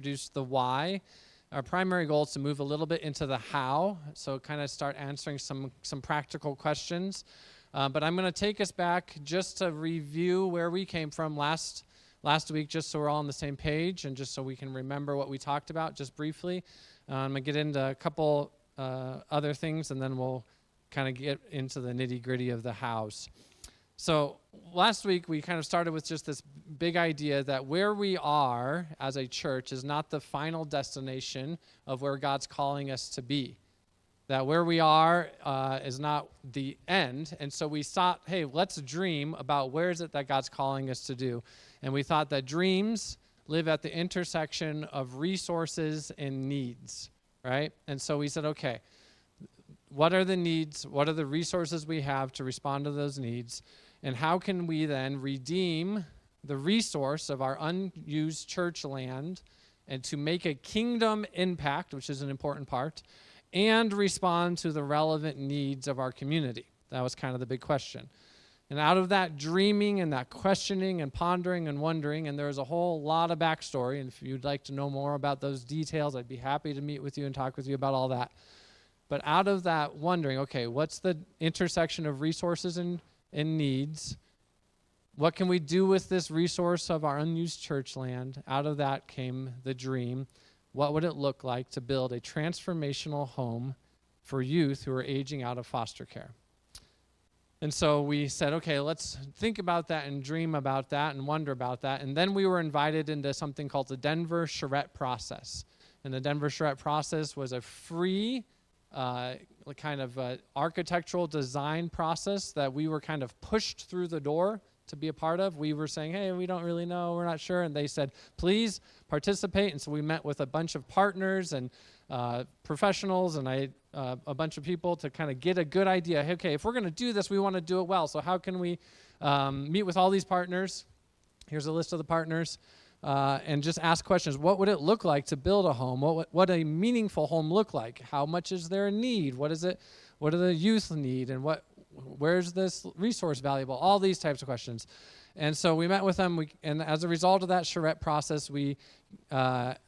introduce the why. Our primary goal is to move a little bit into the how, so kind of start answering some practical questions. But I'm going to take us back just to review where we came from last week, just so we're all on the same page and just so we can remember what we talked about just briefly. I'm going to get into a couple other things, and then we'll kind of get into the nitty-gritty of the hows. So last week, we kind of started with just this big idea that where we are as a church is not the final destination of where God's calling us to be. That where we are is not the end. And so we thought, hey, let's dream about where is it that God's calling us to do. And we thought that dreams live at the intersection of resources and needs, right? And so we said, okay, what are the needs? What are the resources we have to respond to those needs? And how can we then redeem the resource of our unused church land and to make a kingdom impact, which is an important part, and respond to the relevant needs of our community? That was kind of the big question. And out of that dreaming and that questioning and pondering and wondering, and there's a whole lot of backstory, and if you'd like to know more about those details, I'd be happy to meet with you and talk with you about all that. But out of that wondering, okay, what's the intersection of resources and needs? What can we do with this resource of our unused church land? Out of that came the dream. What would it look like to build a transformational home for youth who are aging out of foster care? And so we said, okay, let's think about that and dream about that and wonder about that. And then we were invited into something called the Denver Charrette process. And the Denver Charrette process was a free kind of architectural design process that we were kind of pushed through the door to be a part of. We were saying, hey, we don't really know, we're not sure. And they said, please participate. And so we met with a bunch of partners and professionals and a bunch of people to kind of get a good idea. Okay, if we're going to do this, we want to do it well. So how can we meet with all these partners? Here's a list of the partners. And just ask questions. What would it look like to build a home? What a meaningful home look like? How much is there a need? What is it? What do the youth need? And where's this resource valuable? All these types of questions. And so we met with them. And as a result of that charrette process, we had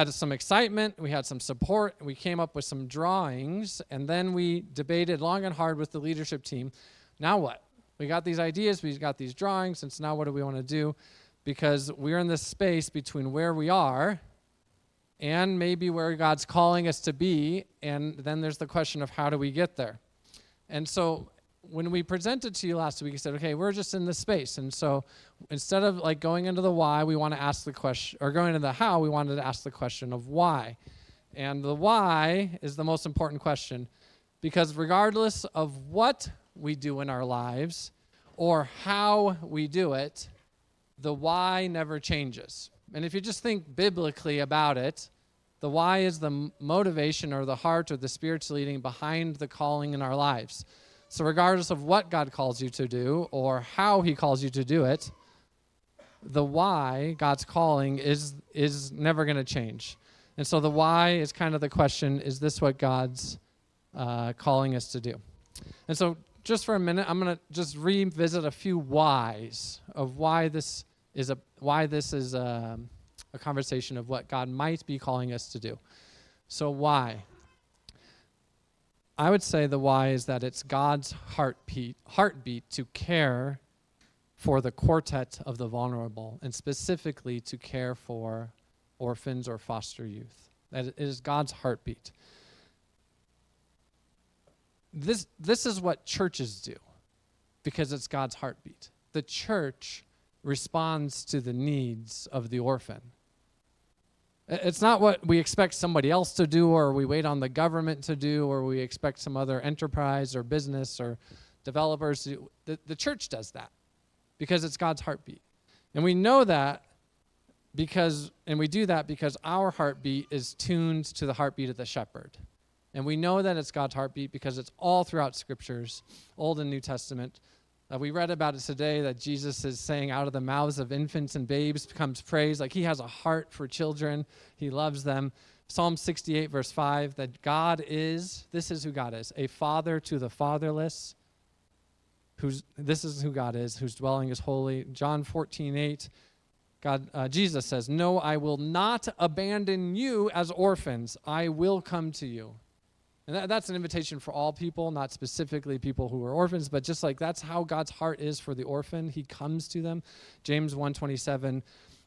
some excitement. We had some support. We came up with some drawings. And then we debated long and hard with the leadership team. Now what? We got these ideas. We got these drawings. And so now what do we want to do? Because we're in this space between where we are and maybe where God's calling us to be, and then there's the question of how do we get there? And so when we presented to you last week, we said, okay, we're just in this space. And so instead of like going into the why, we want to ask the question, or going into the how, we wanted to ask the question of why. And the why is the most important question, because regardless of what we do in our lives or how we do it, the why never changes. And if you just think biblically about it, the why is the motivation or the heart or the Spirit's leading behind the calling in our lives. So regardless of what God calls you to do or how he calls you to do it, the why, God's calling, is never going to change. And so the why is kind of the question, is this what God's calling us to do? And so just for a minute, I'm going to just revisit a few whys of why this is a conversation of what God might be calling us to do. So why? I would say the why is that it's God's heartbeat to care for the quartet of the vulnerable, and specifically to care for orphans or foster youth. That it is God's heartbeat. This is what churches do, because it's God's heartbeat. The church responds to the needs of the orphan. It's not what we expect somebody else to do, or we wait on the government to do, or we expect some other enterprise or business or developers to do. The church does that because it's God's heartbeat. And we know that and we do that because our heartbeat is tuned to the heartbeat of the shepherd. And we know that it's God's heartbeat because it's all throughout Scriptures, Old and New Testament. We read about it today that Jesus is saying out of the mouths of infants and babes comes praise. Like he has a heart for children. He loves them. Psalm 68, verse 5, that this is who God is, a father to the fatherless. This is who God is, whose dwelling is holy. John 14:8, Jesus says, "No, I will not abandon you as orphans. I will come to you." And that's an invitation for all people, not specifically people who are orphans, but just like that's how God's heart is for the orphan. He comes to them. James 1:27,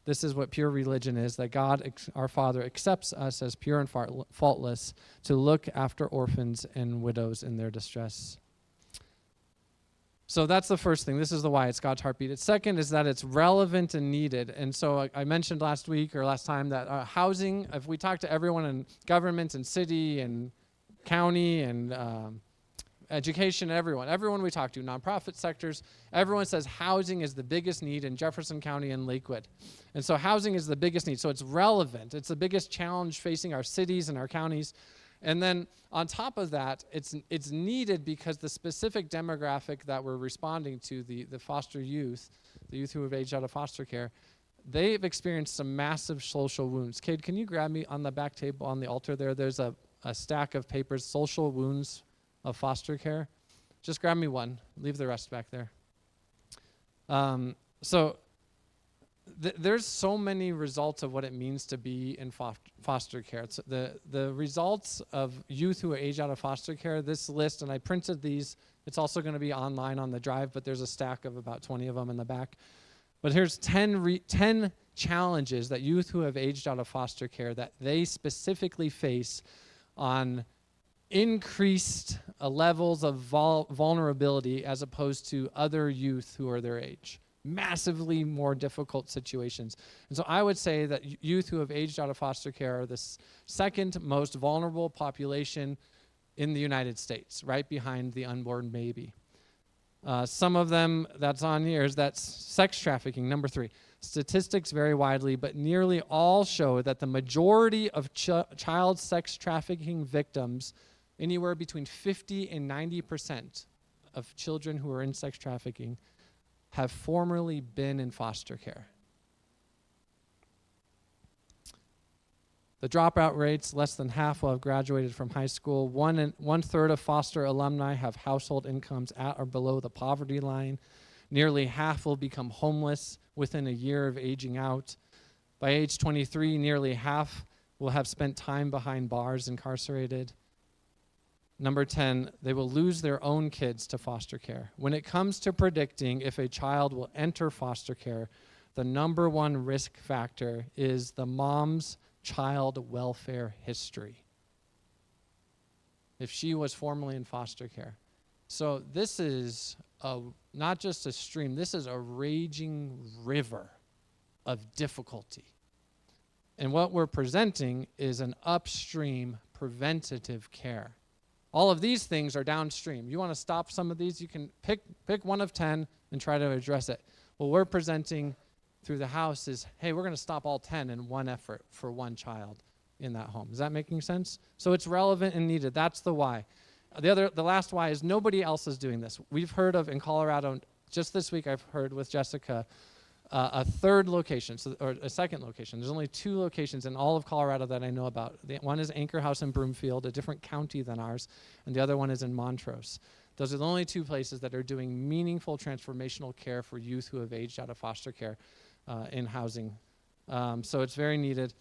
this is what pure religion is, that God, our Father, accepts us as pure and faultless to look after orphans and widows in their distress. So that's the first thing. This is the why. It's God's heartbeat. Its second is that it's relevant and needed. And so I mentioned last week or last time that housing, if we talk to everyone in government and city and county and education, everyone we talk to, nonprofit sectors, everyone says housing is the biggest need in Jefferson County and Lakewood. And so housing is the biggest need. So it's relevant. It's the biggest challenge facing our cities and our counties. And then on top of that, it's needed because the specific demographic that we're responding to, the foster youth, the youth who have aged out of foster care, they've experienced some massive social wounds. Cade, can you grab me on the back table on the altar there? There's a stack of papers, social wounds of foster care. Just grab me one. Leave the rest back there. There's so many results of what it means to be in foster care. It's the results of youth who are aged out of foster care, this list, and I printed these. It's also going to be online on the drive, but there's a stack of about 20 of them in the back. But here's 10 challenges that youth who have aged out of foster care that they specifically face on increased levels of vulnerability as opposed to other youth who are their age. Massively more difficult situations. And so I would say that youth who have aged out of foster care are the second most vulnerable population in the United States, right behind the unborn baby. Some of them that's on here is that's sex trafficking, number 3. Statistics vary widely, but nearly all show that the majority of child sex trafficking victims, anywhere between 50 and 90% of children who are in sex trafficking, have formerly been in foster care. The dropout rates, less than half will have graduated from high school. One third of foster alumni have household incomes at or below the poverty line. Nearly half will become homeless within a year of aging out. By age 23, nearly half will have spent time behind bars incarcerated. Number 10, they will lose their own kids to foster care. When it comes to predicting if a child will enter foster care, the number one risk factor is the mom's child welfare history, if she was formerly in foster care. So this is not just a stream, this is a raging river of difficulty. And what we're presenting is an upstream preventative care. All of these things are downstream. You want to stop some of these, you can pick one of 10 and try to address it. What we're presenting through the house is, hey, we're going to stop all 10 in one effort for one child in that home. Is that making sense? So it's relevant and needed. That's the why. The last why is nobody else is doing this. We've heard of in Colorado, just this week I've heard with Jessica, a third location, or a second location. There's only 2 locations in all of Colorado that I know about. One is Anchor House in Broomfield, a different county than ours, and the other one is in Montrose. Those are the only 2 places that are doing meaningful transformational care for youth who have aged out of foster care in housing. So it's very needed.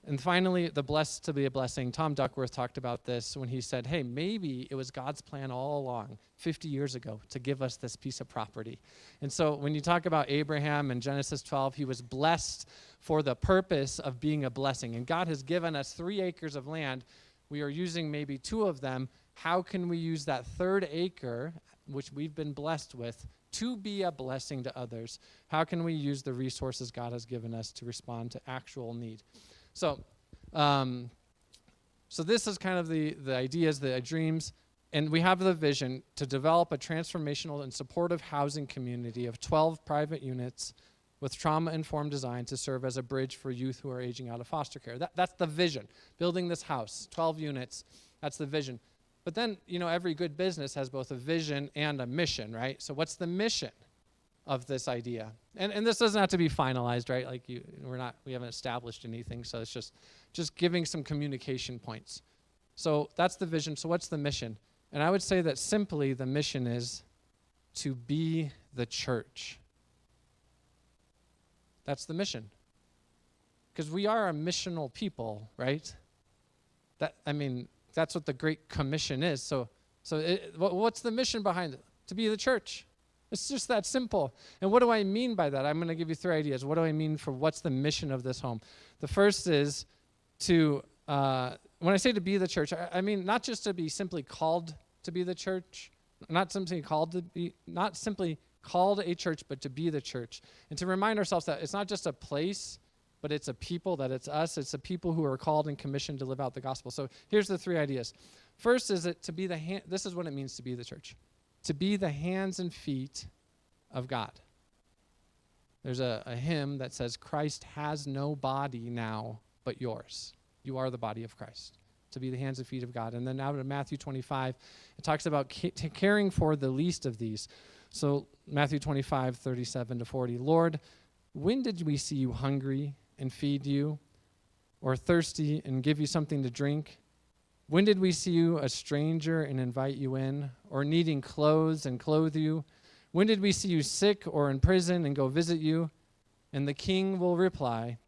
And finally, the blessed to be a blessing. Tom Duckworth talked about this when he said, hey, maybe it was God's plan all along, 50 years ago, to give us this piece of property. And so when you talk about Abraham in Genesis 12, he was blessed for the purpose of being a blessing. And God has given us 3 acres of land. We are using maybe 2 of them. How can we use that 3rd acre, which we've been blessed with, to be a blessing to others? How can we use the resources God has given us to respond to actual need? So this is kind of the ideas, the dreams, and we have the vision to develop a transformational and supportive housing community of 12 private units with trauma-informed design to serve as a bridge for youth who are aging out of foster care. That's the vision, building this house, 12 units, that's the vision. But then, every good business has both a vision and a mission, right? So what's the mission of this idea? And this doesn't have to be finalized, right? Like we haven't established anything, so it's just giving some communication points. So that's the vision. So what's the mission? And I would say that simply the mission is to be the church. That's the mission. because we are a missional people, right? That's what the Great Commission is. So what's the mission behind it? To be the church. It's just that simple. And what do I mean by that? I'm going to give you 3 ideas. What do I mean for what's the mission of this home? The first is to, when I say to be the church, I mean not just to be simply called to be the church, not simply called a church, but to be the church. And to remind ourselves that it's not just a place, but it's a people, that it's us. It's a people who are called and commissioned to live out the gospel. So here's the 3 ideas. First is it to be this is what it means to be the church. To be the hands and feet of God. There's a hymn that says, Christ has no body now but yours. You are the body of Christ. To be the hands and feet of God. And then out of Matthew 25, it talks about caring for the least of these. So Matthew 25, 37 to 40. Lord, when did we see you hungry and feed you, or thirsty and give you something to drink? When did we see you a stranger and invite you in, or needing clothes and clothe you? When did we see you sick or in prison and go visit you? And the king will reply,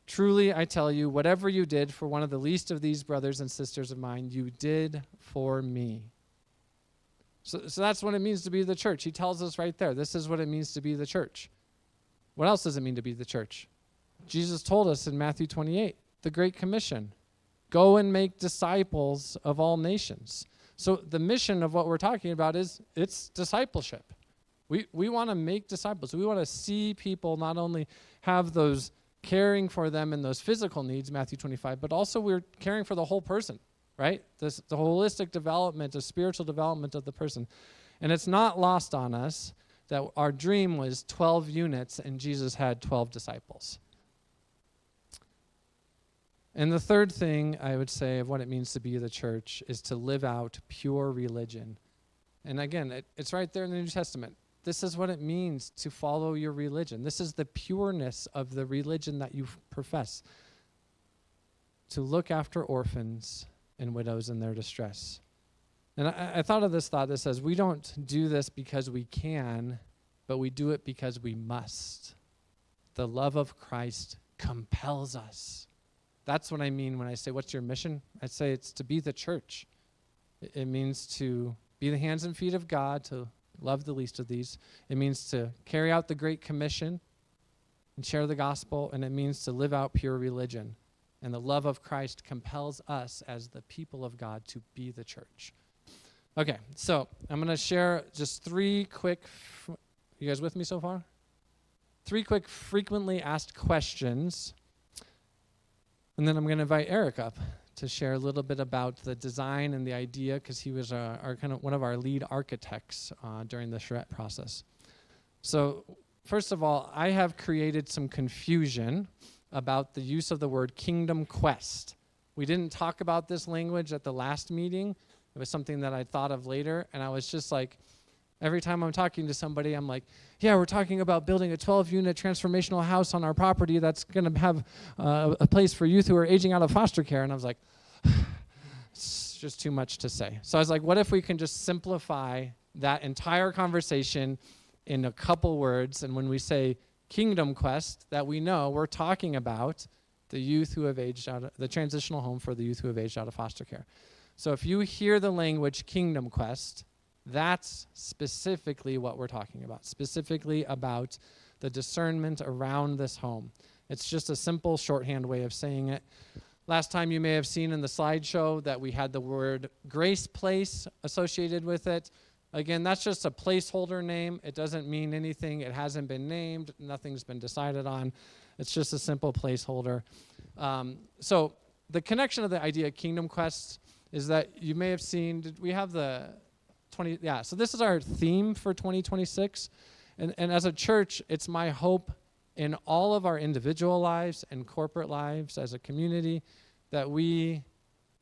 truly I tell you, whatever you did for one of the least of these brothers and sisters of mine, you did for me. So that's what it means to be the church. He tells us right there, this is what it means to be the church. What else does it mean to be the church? Jesus told us in Matthew 28, the Great Commission. Go and make disciples of all nations. So the mission of what we're talking about it's discipleship. We want to make disciples. We want to see people not only have those caring for them and those physical needs, Matthew 25, but also we're caring for the whole person, right? The holistic development, the spiritual development of the person. And it's not lost on us that our dream was 12 units and Jesus had 12 disciples. And the third thing I would say of what it means to be the church is to live out pure religion. And again, it's right there in the New Testament. This is what it means to follow your religion. This is the pureness of the religion that you profess. To look after orphans and widows in their distress. And I thought of this thought that says, we don't do this because we can, but we do it because we must. The love of Christ compels us. That's what I mean when I say, what's your mission? I say it's to be the church. It means to be the hands and feet of God, to love the least of these. It means to carry out the Great Commission and share the gospel, and it means to live out pure religion. And the love of Christ compels us as the people of God to be the church. Okay, so I'm going to share just 3 quick, you guys with me so far? 3 quick frequently asked questions. And then I'm going to invite Eric up to share a little bit about the design and the idea, because he was our kind of one of our lead architects during the charrette process. So first of all, I have created some confusion about the use of the word kingdom quest. We didn't talk about this language at the last meeting. It was something that I thought of later, and I was just like, every time I'm talking to somebody, I'm like, yeah, we're talking about building a 12-unit transformational house on our property that's going to have a place for youth who are aging out of foster care. And I was like, it's just too much to say. So I was like, what if we can just simplify that entire conversation in a couple words? And when we say kingdom quest, that we know we're talking about the youth who have aged out of, the transitional home for the youth who have aged out of foster care. So if you hear the language kingdom quest, that's specifically what we're talking about, specifically about the discernment around this home. It's just a simple shorthand way of saying it. Last time you may have seen in the slideshow that we had the word Grace Place associated with it. Again, that's just a placeholder name. It doesn't mean anything. It hasn't been named. Nothing's been decided on. It's just a simple placeholder. So the connection of the idea of Kingdom Quest is that you may have seen, did we have the 20, yeah, so this is our theme for 2026. And as a church, it's my hope in all of our individual lives and corporate lives as a community that we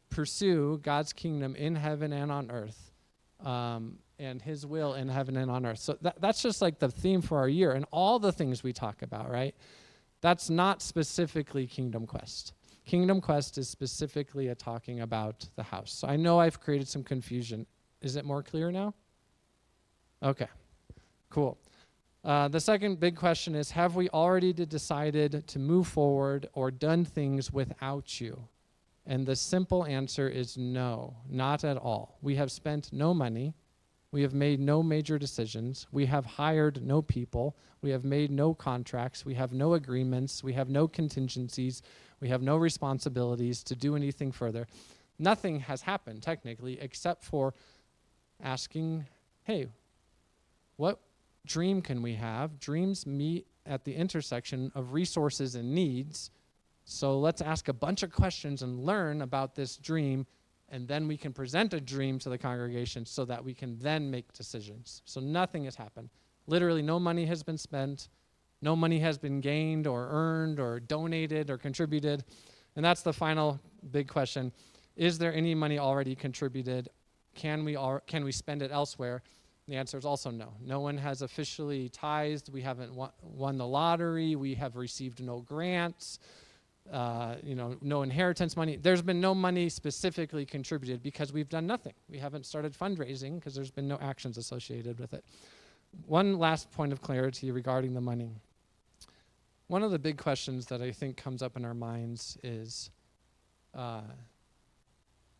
pursue God's kingdom in heaven and on earth, and his will in heaven and on earth. So that's just like the theme for our year and all the things we talk about, right? That's not specifically Kingdom Quest. Kingdom Quest is specifically talking about the house. So I know I've created some confusion. Is it more clear now? Okay, cool. The second big question is, have we already decided to move forward or done things without you? And the simple answer is no, not at all. We have spent no money. We have made no major decisions. We have hired no people. We have made no contracts. We have no agreements. We have no contingencies. We have no responsibilities to do anything further. Nothing has happened, technically, except for asking, hey, what dream can we have? Dreams meet at the intersection of resources and needs. So let's ask a bunch of questions and learn about this dream, and then we can present a dream to the congregation so that we can then make decisions. So nothing has happened. Literally no money has been spent. No money has been gained or earned or donated or contributed. And that's the final big question. Is there any money already contributed? Can we spend it elsewhere? The answer is also no. No one has officially tithed. We haven't won the lottery. We have received no grants. No inheritance money. There's been no money specifically contributed because we've done nothing. We haven't started fundraising because there's been no actions associated with it. One last point of clarity regarding the money. One of the big questions that I think comes up in our minds is,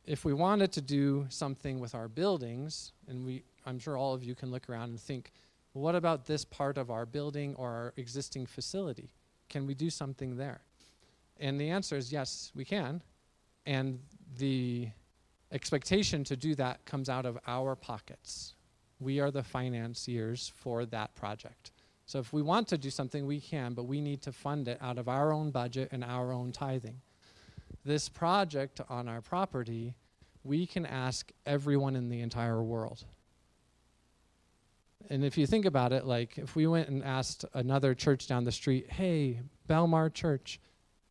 if we wanted to do something with our buildings, and I'm sure all of you can look around and think, well, what about this part of our building or our existing facility? Can we do something there? And the answer is yes, we can. And the expectation to do that comes out of our pockets. We are the financiers for that project. So if we want to do something, we can, but we need to fund it out of our own budget and our own tithing. This project on our property, we can ask everyone in the entire world. And if you think about it, like if we went and asked another church down the street, hey, Belmar Church,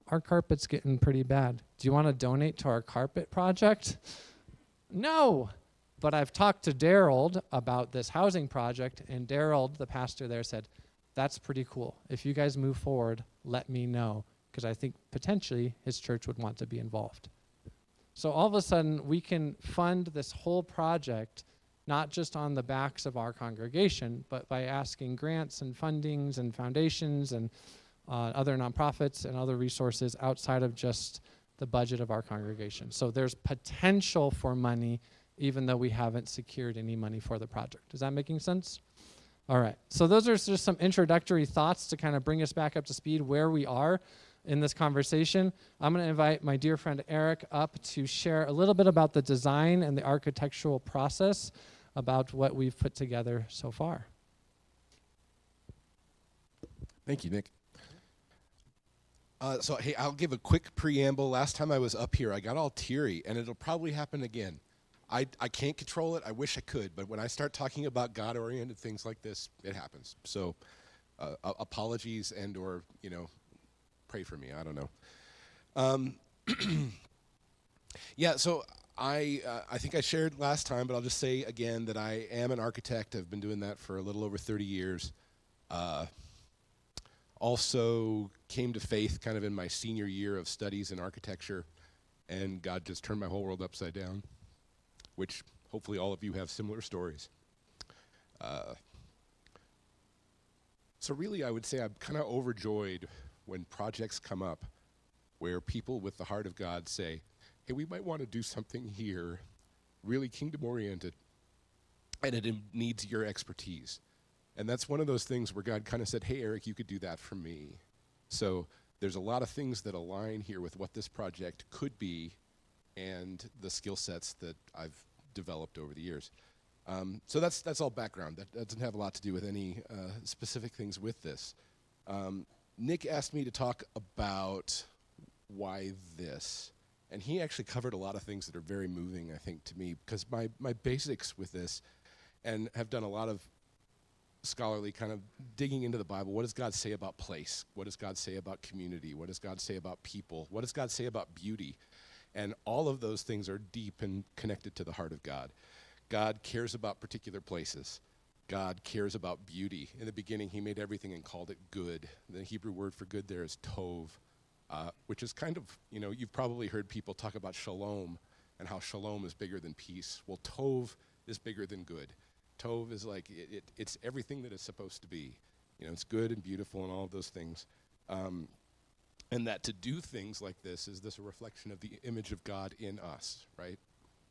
our carpet's getting pretty bad. Do you want to donate to our carpet project? No. But I've talked to Daryl about this housing project, and Daryl, the pastor there, said, that's pretty cool. If you guys move forward, let me know, because I think potentially his church would want to be involved. So all of a sudden, we can fund this whole project, not just on the backs of our congregation, but by asking grants and fundings and foundations and other nonprofits and other resources outside of just the budget of our congregation. So there's potential for money, even though we haven't secured any money for the project. Is that making sense? All right. So those are just some introductory thoughts to kind of bring us back up to speed where we are in this conversation. I'm going to invite my dear friend Eric up to share a little bit about the design and the architectural process about what we've put together so far. Thank you, Nick. Hey, I'll give a quick preamble. Last time I was up here, I got all teary, and it'll probably happen again. I can't control it. I wish I could, but when I start talking about God-oriented things like this, it happens. So apologies and or, pray for me. I don't know. Yeah, so I think I shared last time, but I'll just say again that I am an architect. I've been doing that for a little over 30 years. Also came to faith kind of in my senior year of studies in architecture, and God just turned my whole world upside down, which hopefully all of you have similar stories. So really I would say I'm kind of overjoyed when projects come up where people with the heart of God say, hey, we might want to do something here, really kingdom-oriented, and it needs your expertise. And that's one of those things where God kind of said, hey, Eric, you could do that for me. So there's a lot of things that align here with what this project could be and the skill sets that I've developed over the years. So that's all background. That doesn't have a lot to do with any specific things with this. Nick asked me to talk about why this. And he actually covered a lot of things that are very moving, I think, to me, because my basics with this, and have done a lot of scholarly kind of digging into the Bible. What does God say about place? What does God say about community? What does God say about people? What does God say about beauty? And all of those things are deep and connected to the heart of God. God cares about particular places. God cares about beauty. In the beginning, he made everything and called it good. The Hebrew word for good there is tov, which is kind of, you've probably heard people talk about shalom and how shalom is bigger than peace. Well, tov is bigger than good. Tov is like, it's everything that it's supposed to be. It's good and beautiful and all of those things. And that to do things like this is a reflection of the image of God in us, right?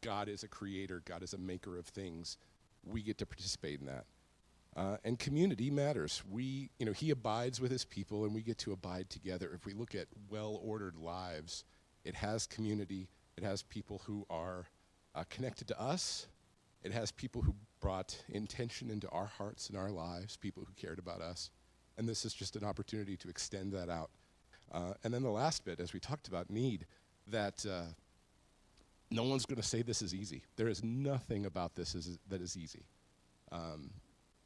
God is a creator. God is a maker of things. We get to participate in that. And community matters. He abides with his people, and we get to abide together. If we look at well-ordered lives, it has community. It has people who are connected to us. It has people who brought intention into our hearts and our lives, people who cared about us. And this is just an opportunity to extend that out. And then the last bit, as we talked about need, that no one's going to say this is easy. There is nothing about this that is easy.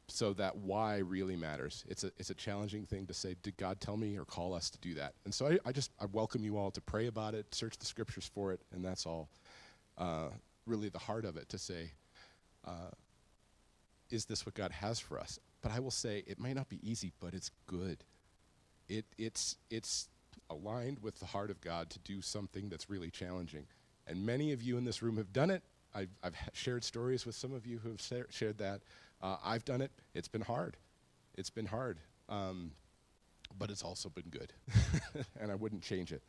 So that why really matters. It's a challenging thing to say, did God tell me or call us to do that? And so I welcome you all to pray about it, search the scriptures for it, and that's all really the heart of it, to say, is this what God has for us? But I will say it might not be easy, but it's good. It's aligned with the heart of God to do something that's really challenging. And many of you in this room have done it. I've shared stories with some of you who have shared that. I've done it. It's been hard. It's been hard. But it's also been good. And I wouldn't change it.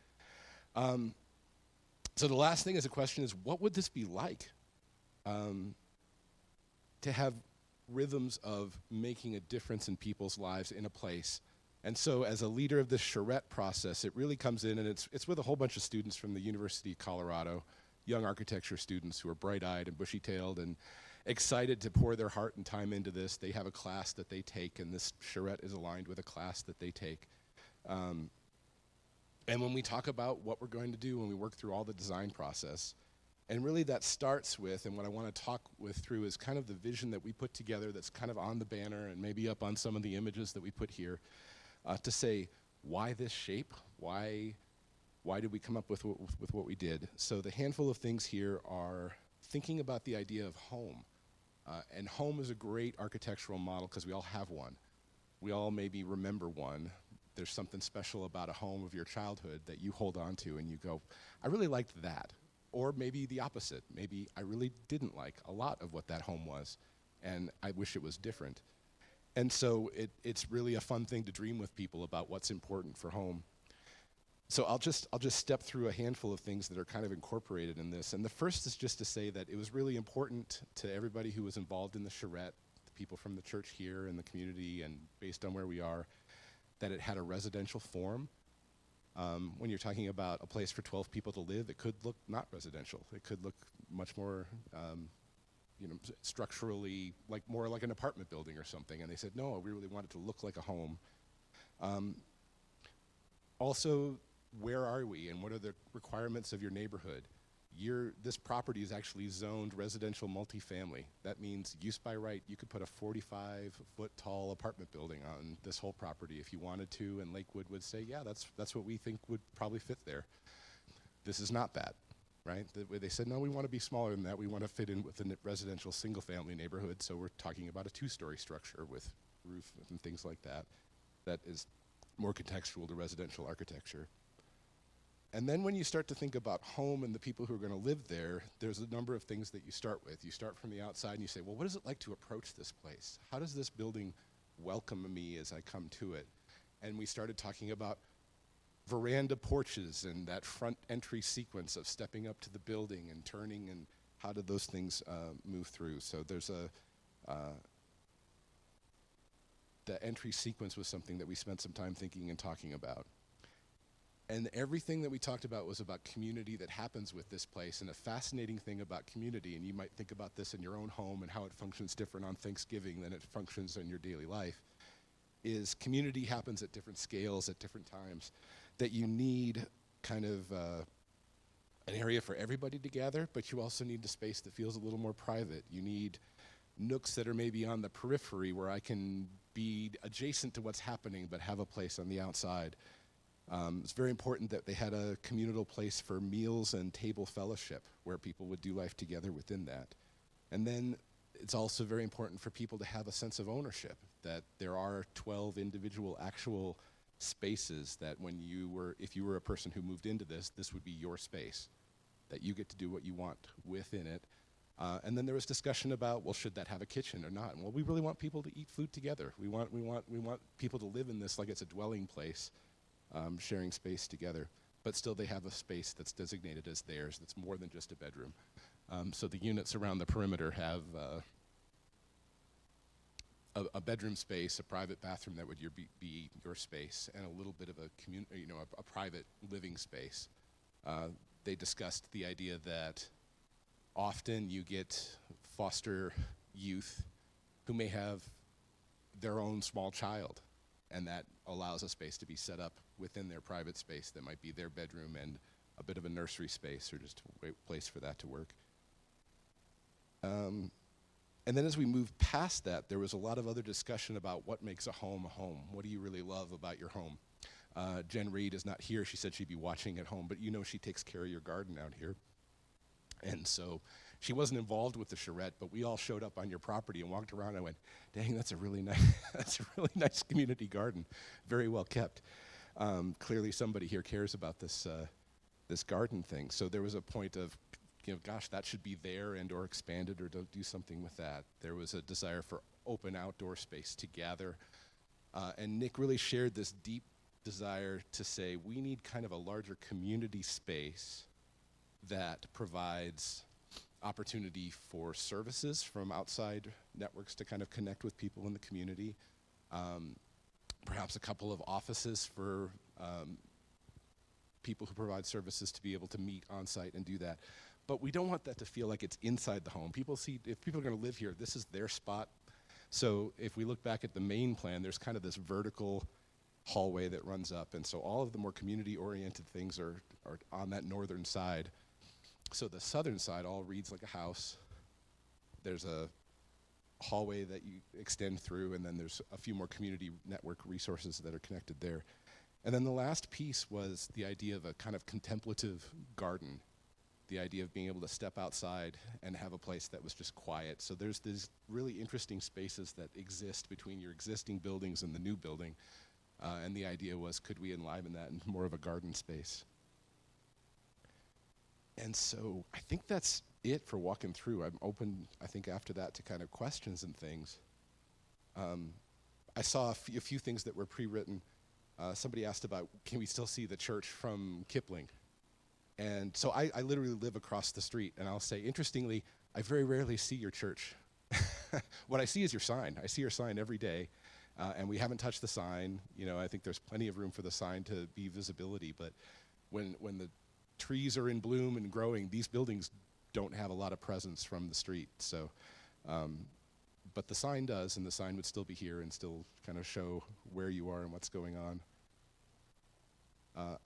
So the last thing is a question is, what would this be like? To have rhythms of making a difference in people's lives in a place. And so as a leader of this charrette process, it really comes in, and it's with a whole bunch of students from the University of Colorado, young architecture students who are bright-eyed and bushy-tailed and excited to pour their heart and time into this. They have a class that they take, and this charrette is aligned with a class that they take. And when we talk about what we're going to do when we work through all the design process, and really that starts with, and what I want to talk through is kind of the vision that we put together that's kind of on the banner and maybe up on some of the images that we put here, to say, why this shape? Why did we come up with what we did? So the handful of things here are thinking about the idea of home. And home is a great architectural model because we all have one. We all maybe remember one. There's something special about a home of your childhood that you hold on to and you go, I really liked that. Or maybe the opposite. Maybe I really didn't like a lot of what that home was, and I wish it was different. And so it's really a fun thing to dream with people about what's important for home. So I'll just step through a handful of things that are kind of incorporated in this. And the first is just to say that it was really important to everybody who was involved in the charrette, the people from the church here and the community, and based on where we are, that it had a residential form. When you're talking about a place for 12 people to live, it could look not residential. It could look much more, structurally more like an apartment building or something. And they said, no, we really want it to look like a home. Also, where are we and what are the requirements of your neighborhood? This property is actually zoned residential multifamily. That means use by right, you could put a 45-foot tall apartment building on this whole property if you wanted to, and Lakewood would say, yeah, that's what we think would probably fit there. This is not that, right? They said, no, we want to be smaller than that. We want to fit in with a residential single-family neighborhood, so we're talking about a two-story structure with roof and things like that. That is more contextual to residential architecture. And then when you start to think about home and the people who are going to live there, there's a number of things that you start with. You start from the outside and you say, well, what is it like to approach this place? How does this building welcome me as I come to it? And we started talking about veranda porches and that front entry sequence of stepping up to the building and turning, and how did those things move through? So there's the entry sequence was something that we spent some time thinking and talking about. And everything that we talked about was about community that happens with this place. And a fascinating thing about community, and you might think about this in your own home and how it functions different on Thanksgiving than it functions in your daily life, is community happens at different scales at different times. That you need kind of an area for everybody to gather, but you also need a space that feels a little more private. You need nooks that are maybe on the periphery where I can be adjacent to what's happening but have a place on the outside. It's very important that they had a communal place for meals and table fellowship where people would do life together within that. And then it's also very important for people to have a sense of ownership, that there are 12 individual actual spaces that if you were a person who moved into this would be your space, that you get to do what you want within it. And then there was discussion about, well, should that have a kitchen or not? And, well, we really want people to eat food together. We want people to live in this like it's a dwelling place, sharing space together. But still they have a space that's designated as theirs that's more than just a bedroom. So the units around the perimeter have a bedroom space, a private bathroom that would be your space, and a little bit of a private living space. They discussed the idea that often you get foster youth who may have their own small child, and that allows a space to be set up within their private space that might be their bedroom and a bit of a nursery space or just a place for that to work. And then as we moved past that, there was a lot of other discussion about what makes a home a home. What do you really love about your home? Jen Reed is not here. She said she'd be watching at home, but you know she takes care of your garden out here. And so she wasn't involved with the charrette, but we all showed up on your property and walked around and went, dang, that's a really nice community garden, very well kept. Clearly somebody here cares about this garden thing. So there was a point of, gosh, that should be there and or expanded or do something with that. There was a desire for open outdoor space to gather. And Nick really shared this deep desire to say, we need kind of a larger community space that provides opportunity for services from outside networks to kind of connect with people in the community. Perhaps a couple of offices for people who provide services to be able to meet on site and do that. But we don't want that to feel like it's inside the home. If people are going to live here, this is their spot. So if we look back at the main plan, there's kind of this vertical hallway that runs up. And so all of the more community-oriented things are on that northern side. So the southern side all reads like a house. There's a hallway that you extend through, and then there's a few more community network resources that are connected there. And then the last piece was the idea of a kind of contemplative garden. The idea of being able to step outside and have a place that was just quiet. So there's these really interesting spaces that exist between your existing buildings and the new building. And the idea was, could we enliven that in more of a garden space? And so I think that's it for walking through. I'm open, I think, after that to kind of questions and things. I saw a few things that were pre-written. Somebody asked about, can we still see the church from Kipling? And so I literally live across the street, and I'll say, interestingly, I very rarely see your church. What I see is your sign. I see your sign every day, and we haven't touched the sign. I think there's plenty of room for the sign to be visibility, but when the trees are in bloom and growing, these buildings don't have a lot of presence from the street. So, but the sign does, and the sign would still be here and still kind of show where you are and what's going on.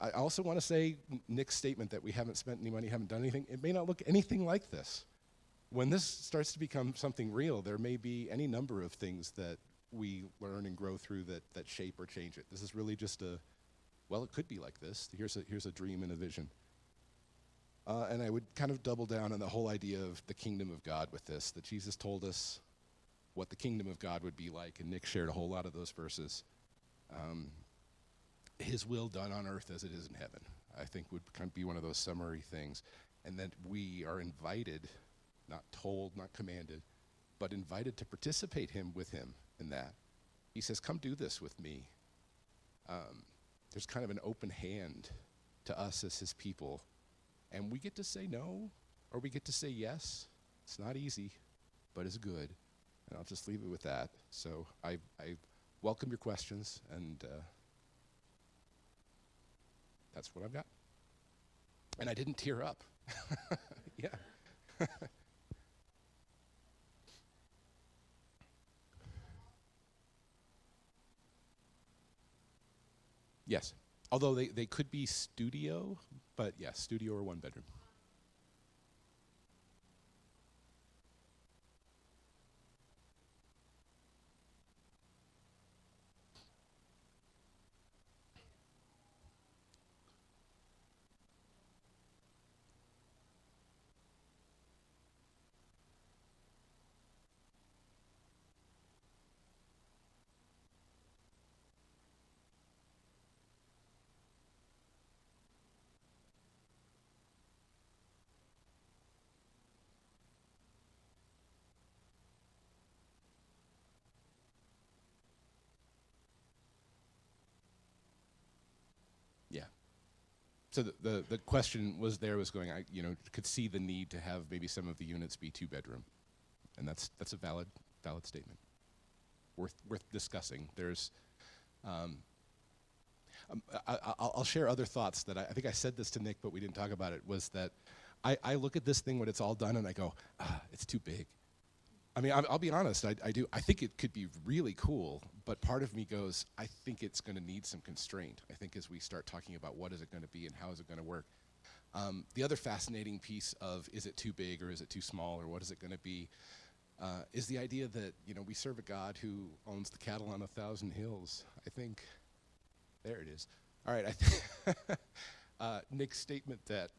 I also want to say Nick's statement that we haven't spent any money, haven't done anything, it may not look anything like this. When this starts to become something real, there may be any number of things that we learn and grow through that shape or change it. This is really just it could be like this. Here's a dream and a vision. And I would kind of double down on the whole idea of the kingdom of God with this, that Jesus told us what the kingdom of God would be like, and Nick shared a whole lot of those verses. His will done on earth as it is in heaven, I think would kind of be one of those summary things. And that we are invited, not told, not commanded, but invited to participate with him in that. He says, come do this with me. There's kind of an open hand to us as his people. And we get to say no, or we get to say yes. It's not easy, but it's good. And I'll just leave it with that. So I welcome your questions, and that's what I've got. And I didn't tear up. Yeah. Yes. Although they could be studio, but yes, studio or one bedroom. So the question was going, I could see the need to have maybe some of the units be 2-bedroom, and that's a valid statement, worth discussing. There's, I'll share other thoughts that I think I said this to Nick, but we didn't talk about it. Was that I look at this thing when it's all done and I go, it's too big. I mean, I'll be honest, I do. I think it could be really cool, but part of me goes, I think it's going to need some constraint. I think as we start talking about what is it going to be and how is it going to work. The other fascinating piece of is it too big or is it too small or what is it going to be is the idea that, we serve a God who owns the cattle on 1,000 hills. I think, there it is. All right, Nick's statement that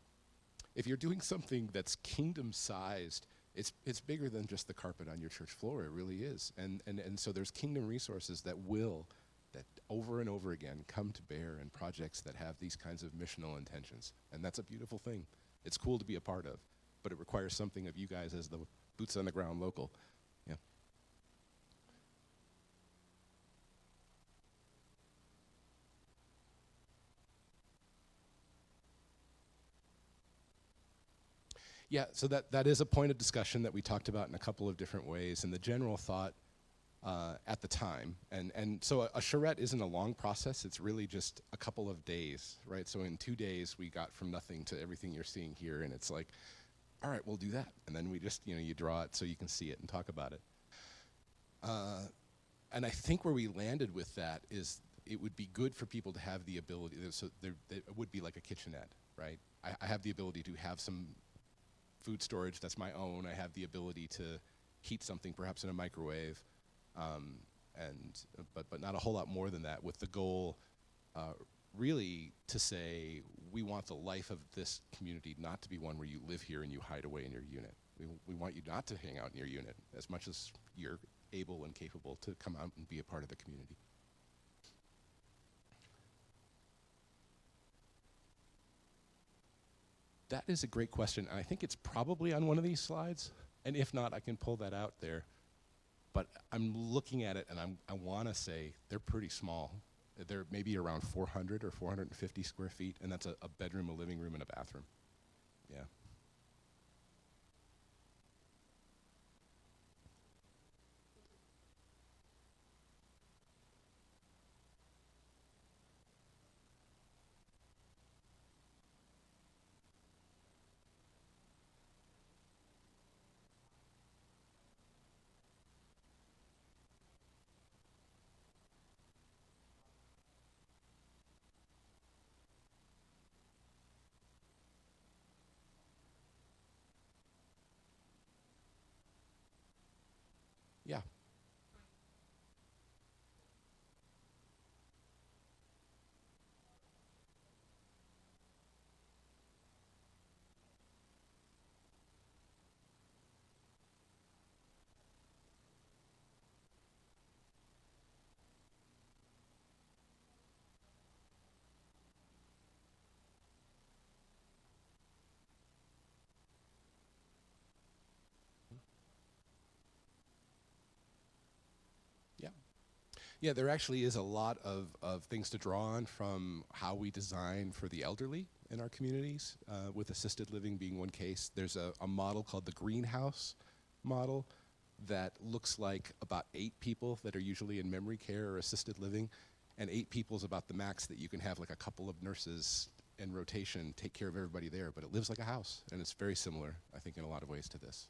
if you're doing something that's kingdom-sized, it's bigger than just the carpet on your church floor. It really is. And so there's kingdom resources that over and over again come to bear in projects that have these kinds of missional intentions. And that's a beautiful thing. It's cool to be a part of, but it requires something of you guys as the boots on the ground local. Yeah. Yeah, so that is a point of discussion that we talked about in a couple of different ways, and the general thought at the time, and so a charrette isn't a long process, it's really just a couple of days, right? So in 2 days we got from nothing to everything you're seeing here, and it's like, all right, we'll do that. And then we just, you draw it so you can see it and talk about it. And I think where we landed with that is it would be good for people to have the ability, so it would be like a kitchenette, right? I have the ability to have some food storage that's my own. I have the ability to heat something perhaps in a microwave, but not a whole lot more than that, with the goal really to say we want the life of this community not to be one where you live here and you hide away in your unit. We want you not to hang out in your unit as much as you're able and capable to come out and be a part of the community. That is a great question. I think it's probably on one of these slides, and if not, I can pull that out there. But I'm looking at it, and I want to say they're pretty small. They're maybe around 400 or 450 square feet, and that's a bedroom, a living room, and a bathroom. Yeah. Yeah. Yeah. Yeah, there actually is a lot of things to draw on from how we design for the elderly in our communities, with assisted living being one case. There's a model called the greenhouse model that looks like about 8 people that are usually in memory care or assisted living, and 8 people is about the max that you can have, like a couple of nurses in rotation take care of everybody there, but it lives like a house, and it's very similar, I think, in a lot of ways to this.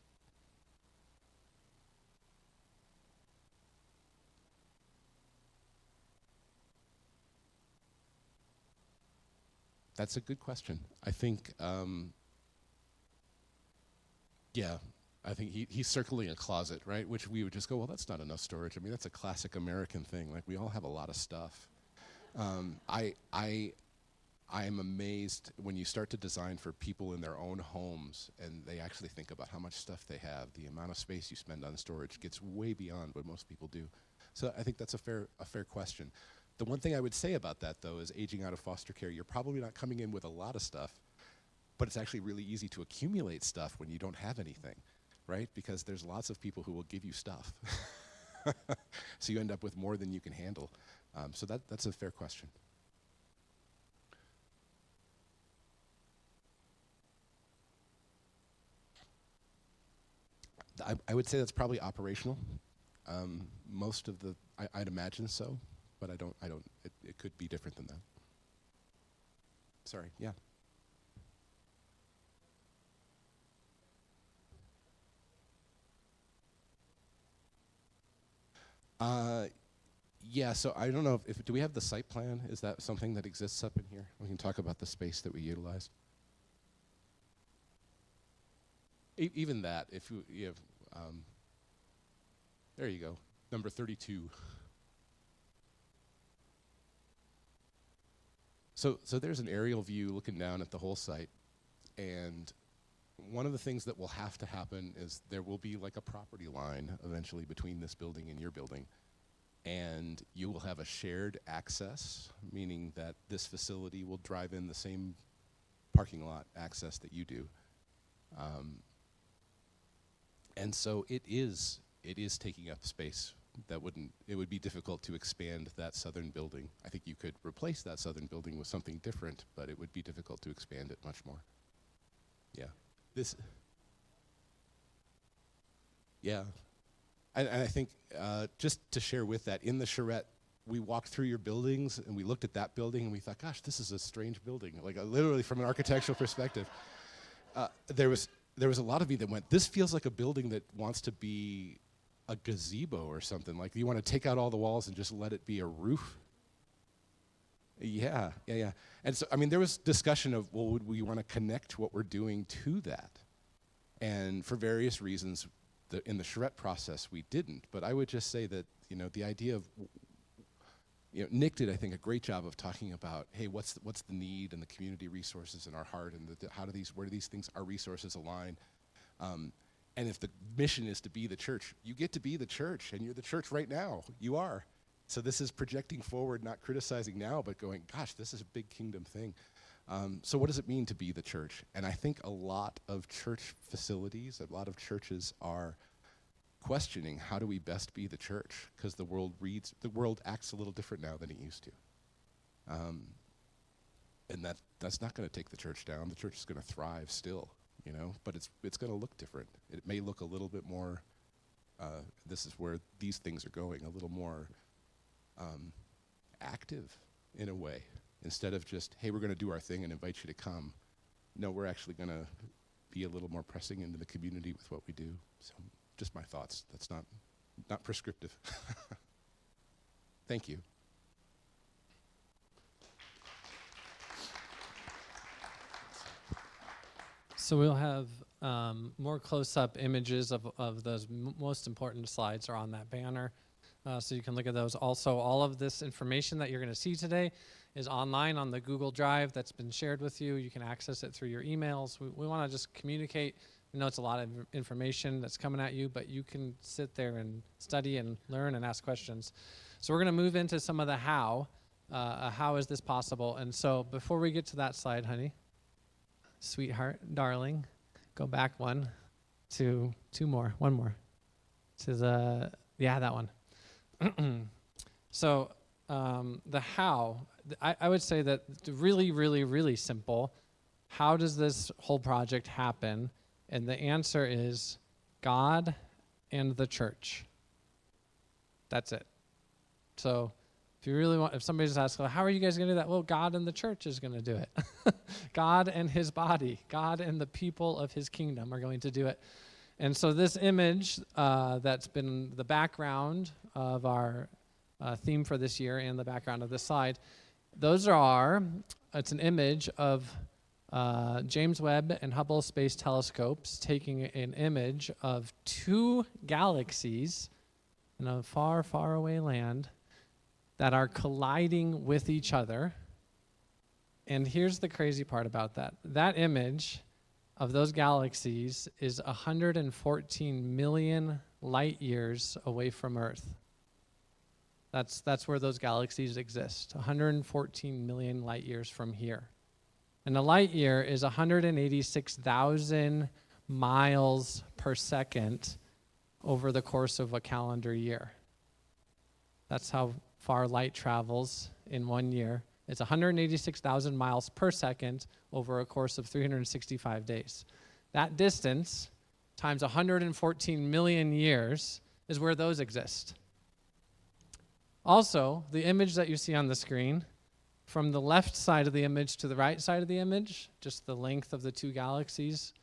That's a good question. I think, yeah, I think he's circling a closet, right? Which we would just go, well, that's not enough storage. I mean, that's a classic American thing. Like, we all have a lot of stuff. I am amazed when you start to design for people in their own homes and they actually think about how much stuff they have. The amount of space you spend on storage gets way beyond what most people do. So I think that's a fair question. The one thing I would say about that, though, is aging out of foster care, you're probably not coming in with a lot of stuff, but it's actually really easy to accumulate stuff when you don't have anything, right? Because there's lots of people who will give you stuff. So you end up with more than you can handle. So that's a fair question. I would say that's probably operational. Most of the, I'd imagine so, but it could be different than that. Sorry, yeah. Yeah, so I don't know if do we have the site plan? Is that something that exists up in here? We can talk about the space that we utilize. Even that, if you have, there you go, number 32. So there's an aerial view looking down at the whole site, and one of the things that will have to happen is there will be like a property line eventually between this building and your building, and you will have a shared access, meaning that this facility will drive in the same parking lot access that you do. And so it is taking up space. It would be difficult to expand that southern building. I think you could replace that southern building with something different, but it would be difficult to expand it much more. Yeah. Yeah. And I think just to share with that, in the charrette, we walked through your buildings and we looked at that building and we thought, gosh, this is a strange building. Like literally from an architectural perspective. There was a lot of me that went, this feels like a building that wants to be a gazebo or something. Like you want to take out all the walls and just let it be a roof. Yeah. And so, I mean, there was discussion of, well, would we want to connect what we're doing to that? And for various reasons, in the charrette process, we didn't. But I would just say that, the idea of, Nick did, I think, a great job of talking about, hey, what's the need and the community resources in our heart, and where do these things, our resources align? And if the mission is to be the church, you get to be the church, and you're the church right now. You are. So this is projecting forward, not criticizing now, but going, gosh, this is a big kingdom thing. So what does it mean to be the church? And I think a lot of church facilities, a lot of churches are questioning, how do we best be the church? Because the world acts a little different now than it used to. And that's not going to take the church down. The church is going to thrive still, but it's going to look different. It may look a little bit more, this is where these things are going, a little more active in a way. Instead of just, hey, we're going to do our thing and invite you to come. No, we're actually going to be a little more pressing into the community with what we do. So just my thoughts. That's not prescriptive. Thank you. So we'll have more close-up images of those most important slides are on that banner. So you can look at those. Also, all of this information that you're going to see today is online on the Google Drive that's been shared with you. You can access it through your emails. We want to just communicate. We know it's a lot of information that's coming at you, but you can sit there and study and learn and ask questions. So we're going to move into some of the how. How is this possible? And so before we get to that slide, honey, sweetheart, darling, go back one more. To that one. So the how, I would say that really, really, really simple. How does this whole project happen? And the answer is God and the church. That's it. So if somebody just asks, well, how are you guys going to do that? Well, God and the church is going to do it. God and his body, God and the people of his kingdom are going to do it. And so this image that's been the background of our theme for this year and the background of this slide, it's an image of James Webb and Hubble Space Telescopes taking an image of two galaxies in a far, far away land that are colliding with each other. And here's the crazy part about that. That image of those galaxies is 114 million light years away from Earth. That's where those galaxies exist, 114 million light years from here. And a light year is 186,000 miles per second over the course of a calendar year. That's how far light travels in 1 year. It's 186,000 miles per second over a course of 365 days. That distance times 114 million years is where those exist. Also, the image that you see on the screen, from the left side of the image to the right side of the image, just the length of the two galaxies,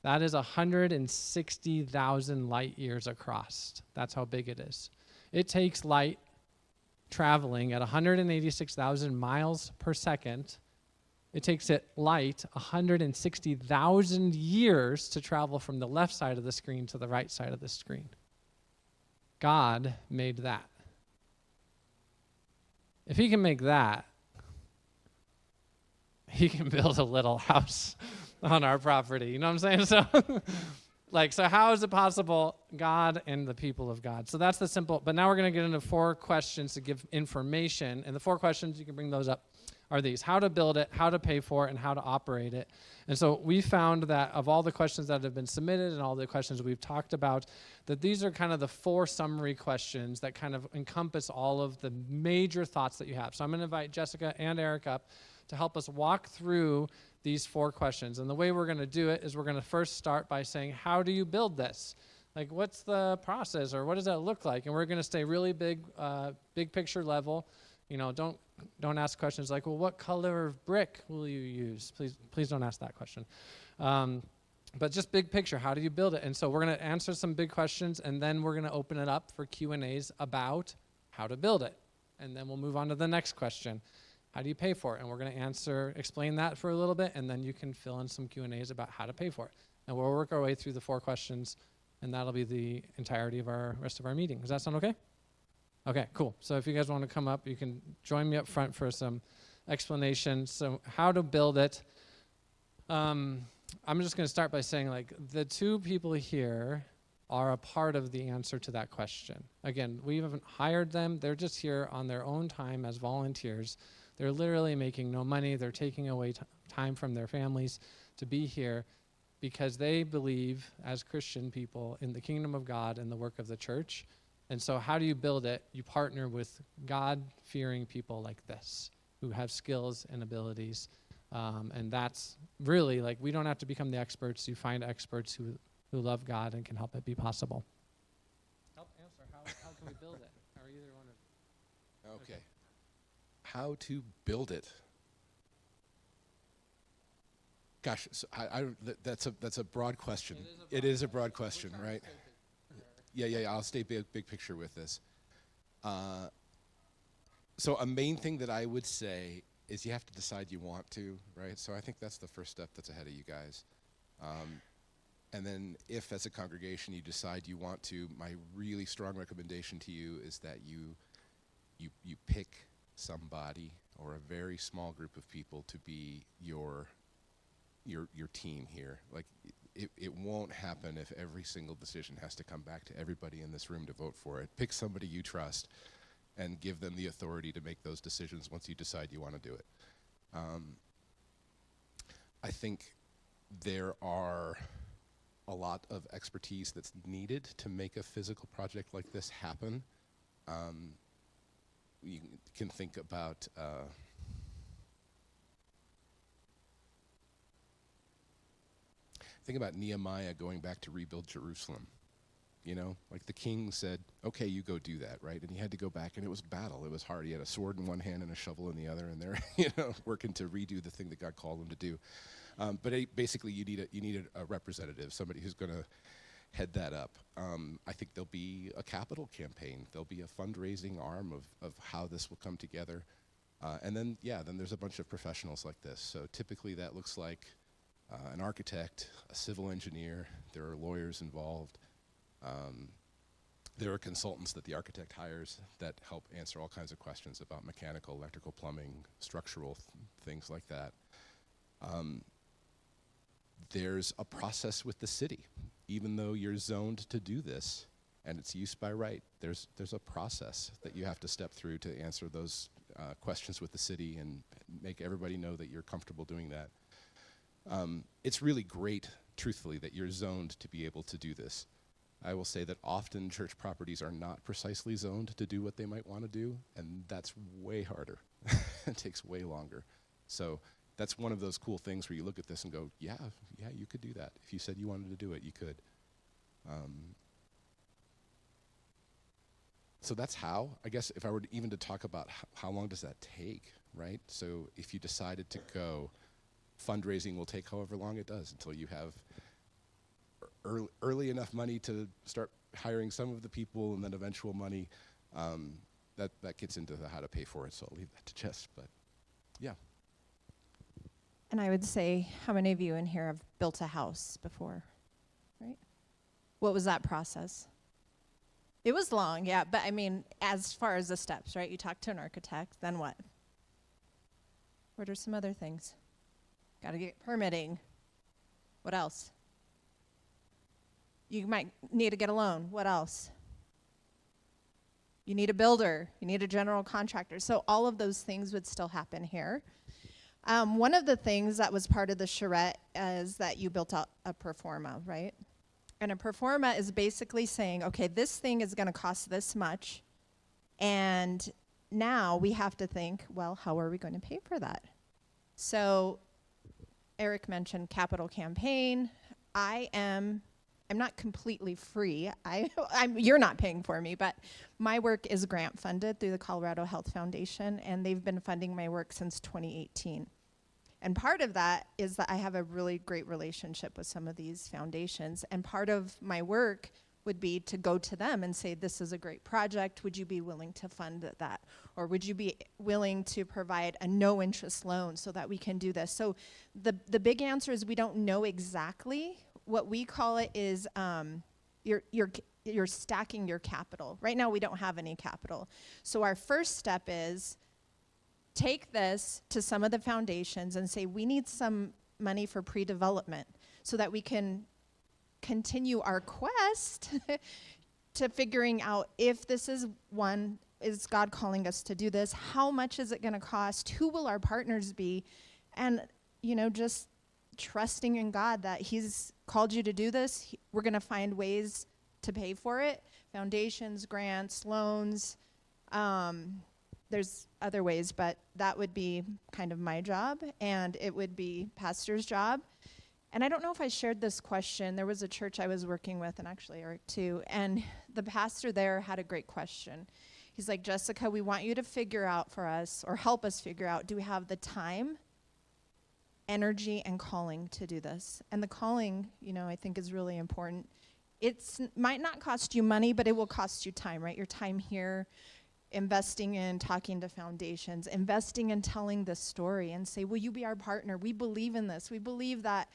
that is 160,000 light years across. That's how big it is. It takes light traveling at 186,000 miles per second. It takes light 160,000 years to travel from the left side of the screen to the right side of the screen. God made that. If he can make that, he can build a little house on our property. You know what I'm saying? So, so how is it possible? God and the people of God. So that's the simple, but now we're going to get into 4 questions to give information. And the 4 questions, you can bring those up, are these: how to build it, how to pay for it, and how to operate it. And so we found that of all the questions that have been submitted and all the questions we've talked about, that these are kind of the 4 summary questions that kind of encompass all of the major thoughts that you have. So I'm going to invite Jessica and Eric up to help us walk through these 4 questions. And the way we're going to do it is we're going to first start by saying, how do you build this? Like, what's the process, or what does that look like? And we're going to stay really big picture level. You know, don't ask questions like, well, what color of brick will you use? Please don't ask that question. But just big picture, how do you build it? And so we're going to answer some big questions, and then we're going to open it up for Q&As about how to build it. And then we'll move on to the next question. How do you pay for it? And we're going to explain that for a little bit, and then you can fill in some Q&As about how to pay for it. And we'll work our way through the 4 questions, and that'll be the entirety of our rest of our meeting. Does that sound okay? Okay, cool. So if you guys want to come up, you can join me up front for some explanation. So how to build it. I'm just going to start by saying, like, the 2 people here are a part of the answer to that question. Again, we haven't hired them. They're just here on their own time as volunteers. They're literally making no money. They're taking away time from their families to be here because they believe, as Christian people, in the kingdom of God and the work of the church. And so how do you build it? You partner with God-fearing people like this, who have skills and abilities. And that's really, like, we don't have to become the experts. You find experts who love God and can help it be possible. Help answer, how can we build it? Or either one of Okay. How to build it. Gosh, so that's a broad question. It is a broad question, right? Yeah, I'll stay big picture with this. So a main thing that I would say is you have to decide you want to, right? So I think that's the first step that's ahead of you guys. And then if, as a congregation, you decide you want to, my really strong recommendation to you is that you pick somebody or a very small group of people to be your team here. Like, it won't happen if every single decision has to come back to everybody in this room to vote for it. Pick somebody you trust and give them the authority to make those decisions once you decide you want to do it. I think there are a lot of expertise that's needed to make a physical project like this happen. You can think about Nehemiah going back to rebuild Jerusalem. You know, like, the king said, okay, you go do that, right? And he had to go back, and it was battle. It was hard. He had a sword in one hand and a shovel in the other, and they're, working to redo the thing that God called him to do. But basically, you need a representative, somebody who's going to head that up. I think there'll be a capital campaign. There'll be a fundraising arm of how this will come together. And then there's a bunch of professionals like this. So typically that looks like an architect, a civil engineer. There are lawyers involved. There are consultants that the architect hires that help answer all kinds of questions about mechanical, electrical, plumbing, structural things like that. There's a process with the city. Even though you're zoned to do this and it's use by right, there's a process that you have to step through to answer those questions with the city and make everybody know that you're comfortable doing that. It's really great, truthfully, that you're zoned to be able to do this. I will say that often church properties are not precisely zoned to do what they might want to do, and that's way harder. It takes way longer. So that's one of those cool things where you look at this and go, yeah, you could do that. If you said you wanted to do it, you could. So that's how, I guess, if I were even to talk about how long does that take, right? So if you decided to go, fundraising will take however long it does until you have early enough money to start hiring some of the people, and then eventual money. That gets into how to pay for it, so I'll leave that to Jess, but yeah. And I would say, how many of you in here have built a house before, right? What was that process? It was long, yeah, but I mean, as far as the steps, right? You talk to an architect, then what? What are some other things? Got to get permitting. What else? You might need to get a loan. What else? You need a builder. You need a general contractor. So all of those things would still happen here. One of the things that was part of the charrette is that you built out a pro forma, right? And a pro forma is basically saying, okay, this thing is going to cost this much, and now we have to think, well, how are we going to pay for that? So Eric mentioned capital campaign. I'm not completely free. You're not paying for me, but my work is grant funded through the Colorado Health Foundation, and they've been funding my work since 2018. And part of that is that I have a really great relationship with some of these foundations, and part of my work would be to go to them and say, this is a great project, would you be willing to fund that? Or would you be willing to provide a no-interest loan so that we can do this? So the big answer is we don't know exactly. What we call it is you're stacking your capital. Right now we don't have any capital. So our first step is take this to some of the foundations and say, we need some money for pre-development so that we can continue our quest to figuring out if this is God calling us to do this? How much is it going to cost? Who will our partners be? And, just trusting in God that he's called you to do this. We're going to find ways to pay for it. Foundations, grants, loans. There's other ways, but that would be kind of my job, and it would be pastor's job. And I don't know if I shared this question. There was a church I was working with, and actually Eric too, and the pastor there had a great question. He's like, Jessica, we want you to figure out for us, or help us figure out, do we have the time, energy, and calling to do this? And the calling, I think is really important. It might not cost you money, but it will cost you time, right? Your time here, investing in talking to foundations, investing in telling this story and say, will you be our partner? We believe in this. We believe that,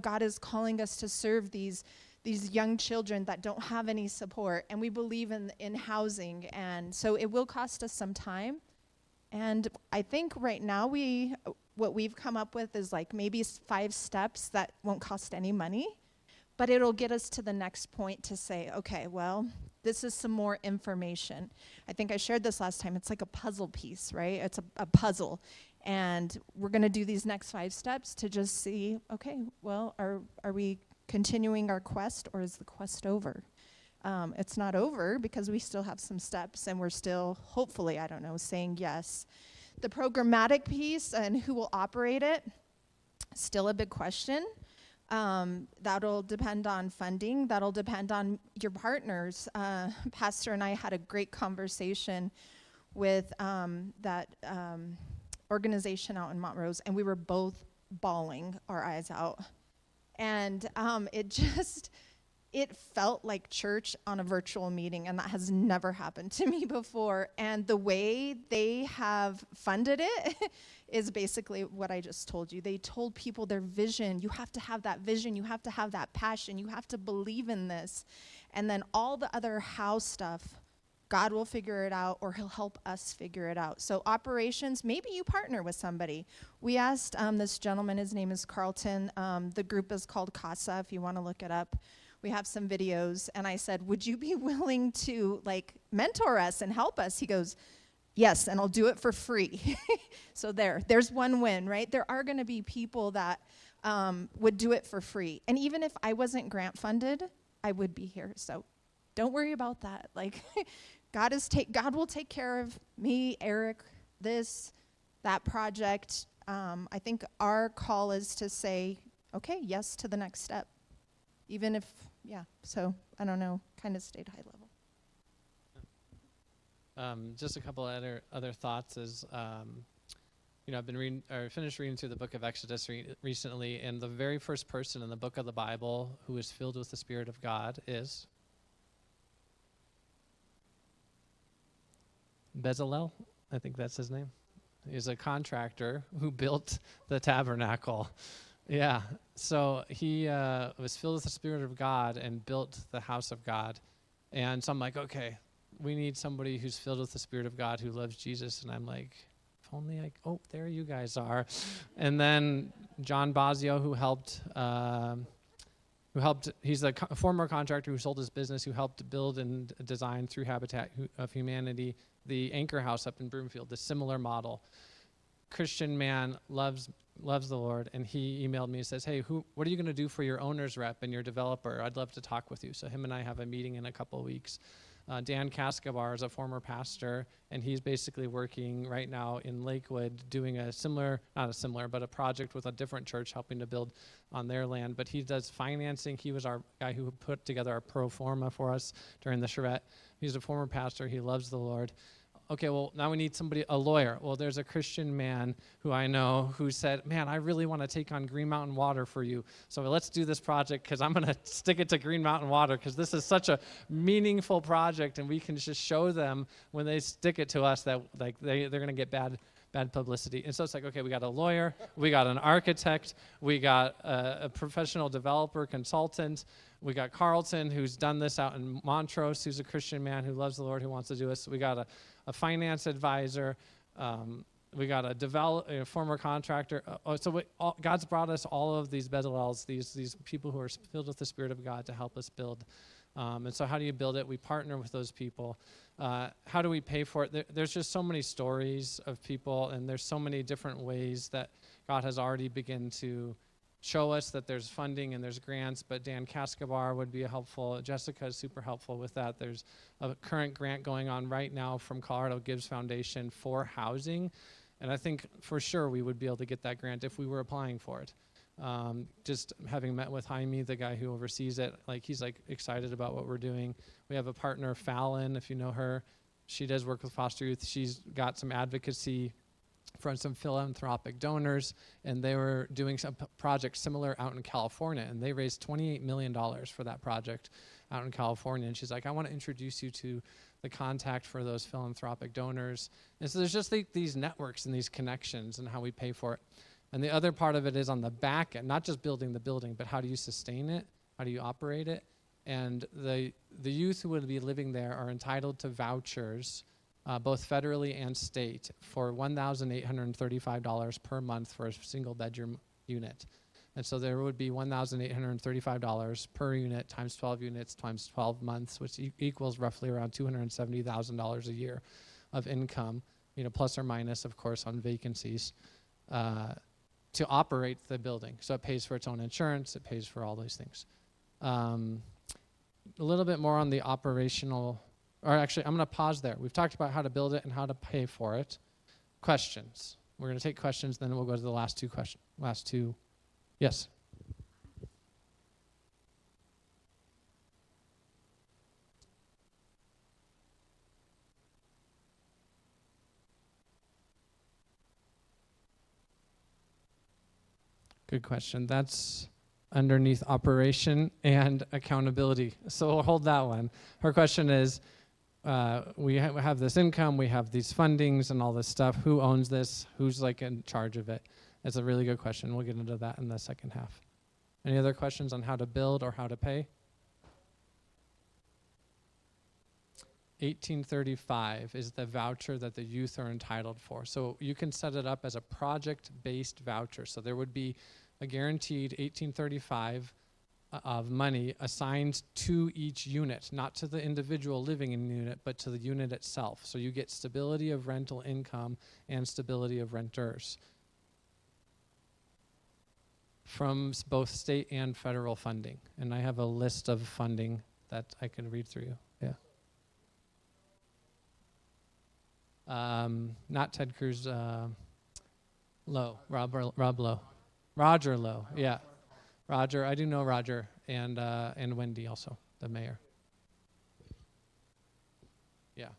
God is calling us to serve these young children that don't have any support, and we believe in housing. And so it will cost us some time. And I think right now what we've come up with is like maybe 5 steps that won't cost any money, but it'll get us to the next point to say, okay, well, this is some more information. I think I shared this last time. It's like a puzzle piece, right? It's a puzzle. And we're going to do these next 5 steps to just see, okay, well, are we continuing our quest, or is the quest over? It's not over because we still have some steps, and we're still, hopefully, saying yes. The programmatic piece and who will operate it, still a big question. That'll depend on funding. That'll depend on your partners. Pastor and I had a great conversation with that organization out in Montrose, and we were both bawling our eyes out. And it felt like church on a virtual meeting, and that has never happened to me before. And the way they have funded it is basically what I just told you. They told people their vision. You have to have that vision. You have to have that passion. You have to believe in this. And then all the other how stuff, God will figure it out, or he'll help us figure it out. So operations, maybe you partner with somebody. We asked this gentleman, his name is Carlton. The group is called CASA, if you want to look it up. We have some videos, and I said, would you be willing to mentor us and help us? He goes, yes, and I'll do it for free. So there's one win, right? There are going to be people that would do it for free. And even if I wasn't grant funded, I would be here. So don't worry about that. God will take care of me, Eric, that project. I think our call is to say, okay, yes to the next step. even if, so I don't know, kind of stayed high level. Just a couple other thoughts is, I've been finished reading through the book of Exodus recently, and the very first person in the book of the Bible who is filled with the Spirit of God is Bezalel. I think that's his name. He's a contractor who built the tabernacle. Yeah, so he was filled with the Spirit of God and built the house of God. And so I'm like, okay, we need somebody who's filled with the Spirit of God who loves Jesus. And I'm like, if only there you guys are. And then John Bazio, who helped, he's a former contractor who sold his business, who helped build and design through Habitat of Humanity the Anchor House up in Broomfield, the similar model. Christian man, loves the Lord, and he emailed me and says, hey, what are you going to do for your owner's rep and your developer? I'd love to talk with you. So him and I have a meeting in a couple of weeks. Dan Cascabar is a former pastor, and he's basically working right now in Lakewood doing but a project with a different church helping to build on their land. But he does financing. He was our guy who put together our pro forma for us during the charrette. He's a former pastor. He loves the Lord. Okay, well, now we need a lawyer. Well, there's a Christian man who I know who said, man, I really want to take on Green Mountain Water for you. So let's do this project because I'm going to stick it to Green Mountain Water because this is such a meaningful project, and we can just show them when they stick it to us that like they're going to get bad publicity. And so it's like, okay, we got a lawyer, we got an architect, we got a professional developer consultant, we got Carlton, who's done this out in Montrose, who's a Christian man who loves the Lord, who wants to do this. We got a finance advisor. We got a former contractor. God's brought us all of these Bezalels, these people who are filled with the Spirit of God to help us build. And so how do you build it? We partner with those people. How do we pay for it? There's just so many stories of people, and there's so many different ways that God has already begun to show us that there's funding and there's grants, but Dan Cascabar would be helpful. Jessica is super helpful with that. There's a current grant going on right now from Colorado Gives Foundation for housing, and I think for sure we would be able to get that grant if we were applying for it. Just having met with Jaime, the guy who oversees it, he's excited about what we're doing. We have a partner, Fallon, if you know her. She does work with foster youth. She's got some advocacy from some philanthropic donors, and they were doing some project similar out in California, and they raised $28 million for that project out in California. And she's like, I want to introduce you to the contact for those philanthropic donors. And so there's just these networks and these connections and how we pay for it. And the other part of it is on the back end, not just building the building, but how do you sustain it? How do you operate it? And the youth who would be living there are entitled to vouchers, both federally and state, for $1,835 per month for a single bedroom unit. And so there would be $1,835 per unit times 12 units times 12 months, which equals roughly around $270,000 a year of income, plus or minus, of course, on vacancies, to operate the building. So it pays for its own insurance, it pays for all those things. A little bit more on the operational, or actually, I'm going to pause there. We've talked about how to build it and how to pay for it. Questions. We're going to take questions, then we'll go to the last two questions. Yes? Good question. That's underneath operation and accountability. So we'll hold that one. Her question is, we have this income, we have these fundings and all this stuff. Who owns this? Who's in charge of it? It's a really good question. We'll get into that in the second half. Any other questions on how to build or how to pay? 1835 is the voucher that the youth are entitled for. So you can set it up as a project-based voucher. So there would be a guaranteed 1835 of money assigned to each unit, not to the individual living in the unit, but to the unit itself. So you get stability of rental income and stability of renters from both state and federal funding. And I have a list of funding that I can read through you. Yeah. Not Ted Cruz, Lowe, Rob Lowe. Roger Lowe, yeah. Roger, I do know Roger. and Wendy also, the mayor. Yeah.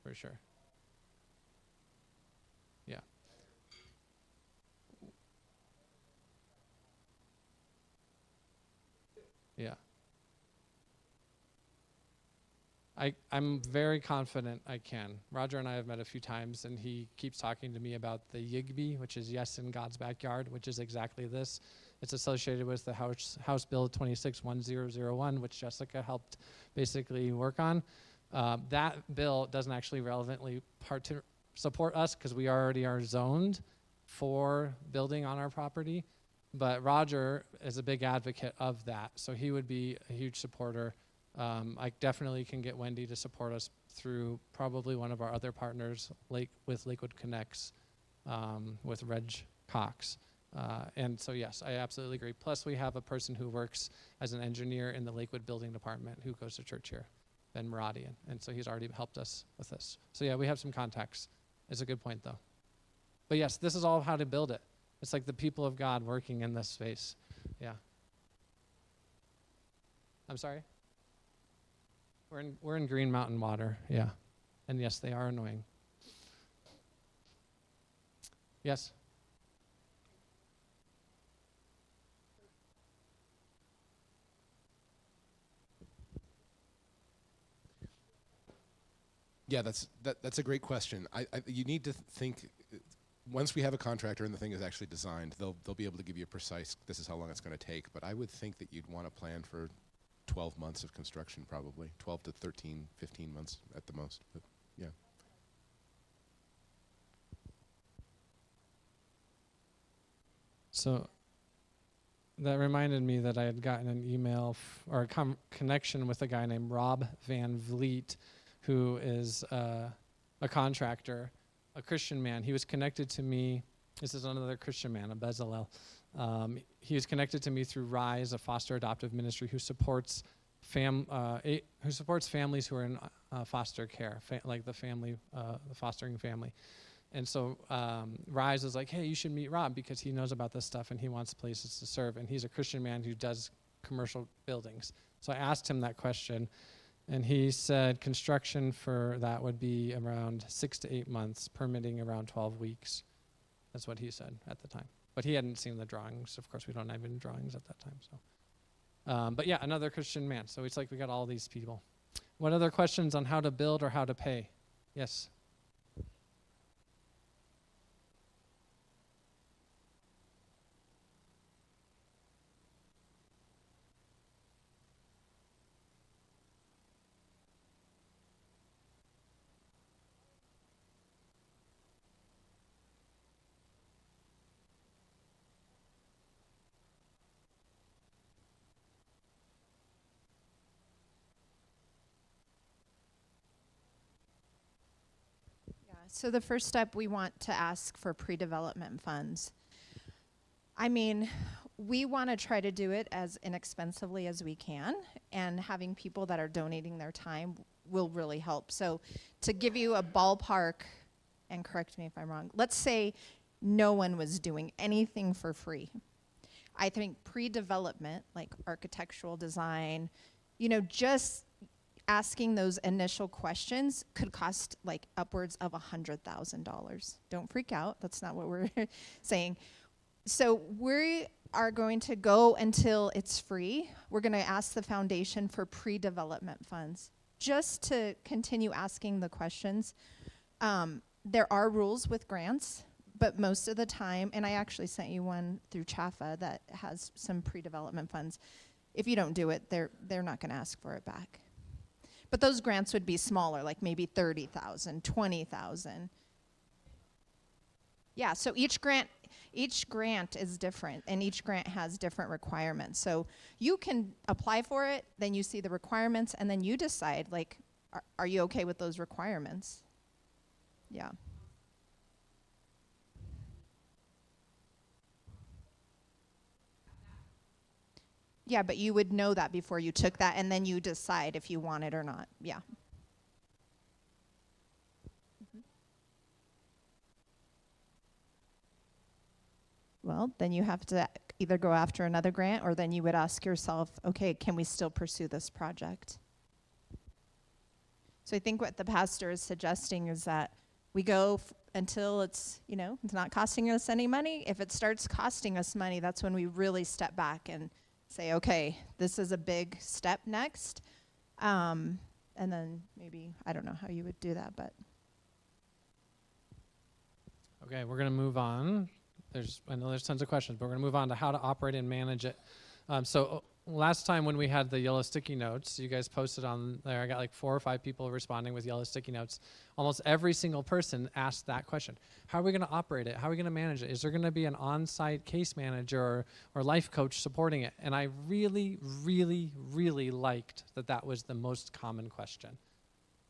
For sure. Yeah. Yeah. I'm very confident I can. Roger and I have met a few times, and he keeps talking to me about the YIGBY, which is Yes in God's Backyard, which is exactly this. It's associated with the House Bill 261001, which Jessica helped basically work on. That bill doesn't actually relevantly support us because we already are zoned for building on our property. But Roger is a big advocate of that, so he would be a huge supporter. I definitely can get Wendy to support us through probably one of our other partners, with Lakewood Connects, with Reg Cox. And so yes, I absolutely agree. Plus we have a person who works as an engineer in the Lakewood Building Department who goes to church here, Ben Muradian. And so he's already helped us with this. So yeah, we have some contacts. It's a good point though. But yes, this is all how to build it. It's like the people of God working in this space. Yeah. I'm sorry? We're in Green Mountain water, yeah. And yes, they are annoying. Yes? Yeah, that's a great question. You need to think, once we have a contractor and the thing is actually designed, they'll be able to give you a precise, this is how long it's going to take. But I would think that you'd want to plan for 12 months of construction, probably 12 to 13, 15 months at the most. But yeah. So that reminded me that I had gotten an email or a connection with a guy named Rob Van Vliet, who is a contractor, a Christian man. He was connected to me. This is another Christian man, a Bezalel. He was connected to me through Rise, a foster adoptive ministry who supports families who are in foster care, like the fostering family. And so Rise is like, hey, you should meet Rob because he knows about this stuff and he wants places to serve. And he's a Christian man who does commercial buildings. So I asked him that question, and he said construction for that would be around 6 to 8 months, permitting around 12 weeks. That's what he said at the time. But he hadn't seen the drawings. Of course, we don't have any drawings at that time. So, but yeah, another Christian man. So it's like we got all these people. What other questions on how to build or how to pay? Yes. So the first step, we want to ask for pre-development funds. I mean, we want to try to do it as inexpensively as we can, and having people that are donating their time will really help. So to give you a ballpark, and correct me if I'm wrong, let's say no one was doing anything for free. I think pre-development, like architectural design, just asking those initial questions could cost like upwards of $100,000. Don't freak out. That's not what we're saying. So we are going to go until it's free. We're going to ask the foundation for pre-development funds just to continue asking the questions. There are rules with grants, but most of the time, and I actually sent you one through CHAFA that has some pre-development funds. If you don't do it, they're not going to ask for it back. But those grants would be smaller, like maybe $30,000, $20,000. Yeah, so each grant is different, and each grant has different requirements. So you can apply for it, then you see the requirements, and then you decide, like, are you okay with those requirements? Yeah. Yeah, but you would know that before you took that, and then you decide if you want it or not. Yeah. Well, then you have to either go after another grant, or then you would ask yourself, okay, can we still pursue this project? So I think what the pastor is suggesting is that we go until it's, it's not costing us any money. If it starts costing us money, that's when we really step back and say, okay, this is a big step next. And then maybe, I don't know how you would do that, but. Okay, we're going to move on. I know there's tons of questions, but we're going to move on to how to operate and manage it. So last time when we had the yellow sticky notes, you guys posted on there, I got like 4 or 5 people responding with yellow sticky notes. Almost every single person asked that question. How are we going to operate it? How are we going to manage it? Is there going to be an on-site case manager or life coach supporting it? And I really, really, really liked that was the most common question,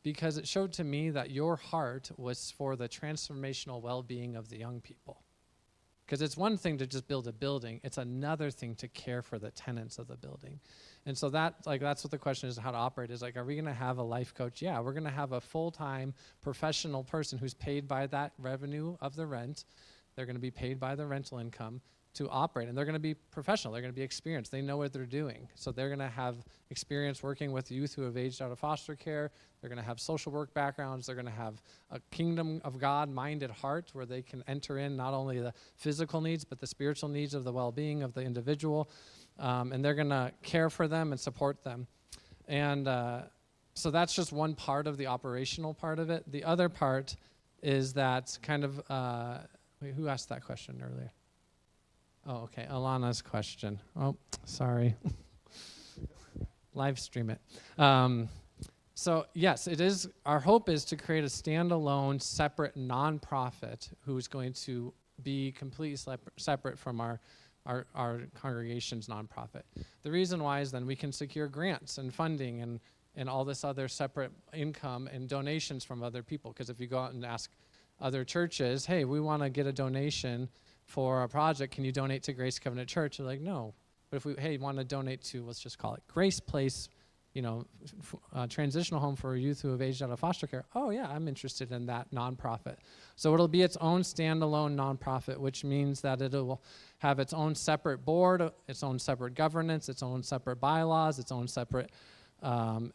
because it showed to me that your heart was for the transformational well-being of the young people. Because it's one thing to just build a building, it's another thing to care for the tenants of the building. And so that's what the question is, how to operate, is like, are we gonna have a life coach? Yeah, we're gonna have a full-time professional person who's paid by that revenue of the rent. They're gonna be paid by the rental income to operate, and they're gonna be professional, they're gonna be experienced, they know what they're doing. So they're gonna have experience working with youth who have aged out of foster care, they're gonna have social work backgrounds, they're gonna have a kingdom of God minded heart where they can enter in not only the physical needs, but the spiritual needs of the well-being of the individual, and they're gonna care for them and support them. And so that's just one part of the operational part of it. The other part is that kind of, wait, who asked that question earlier? Oh, okay, Alana's question. Oh, sorry. Live stream it. So yes, it is. Our hope is to create a standalone, separate nonprofit who's going to be completely separate from our congregation's nonprofit. The reason why is then we can secure grants and funding and all this other separate income and donations from other people. Because if you go out and ask other churches, hey, we want to get a donation for a project, can you donate to Grace Covenant Church? They're like, no. But if we, want to donate to, let's just call it Grace Place, transitional home for youth who have aged out of foster care. Oh yeah, I'm interested in that nonprofit. So it'll be its own standalone nonprofit, which means that it will have its own separate board, its own separate governance, its own separate bylaws, its own separate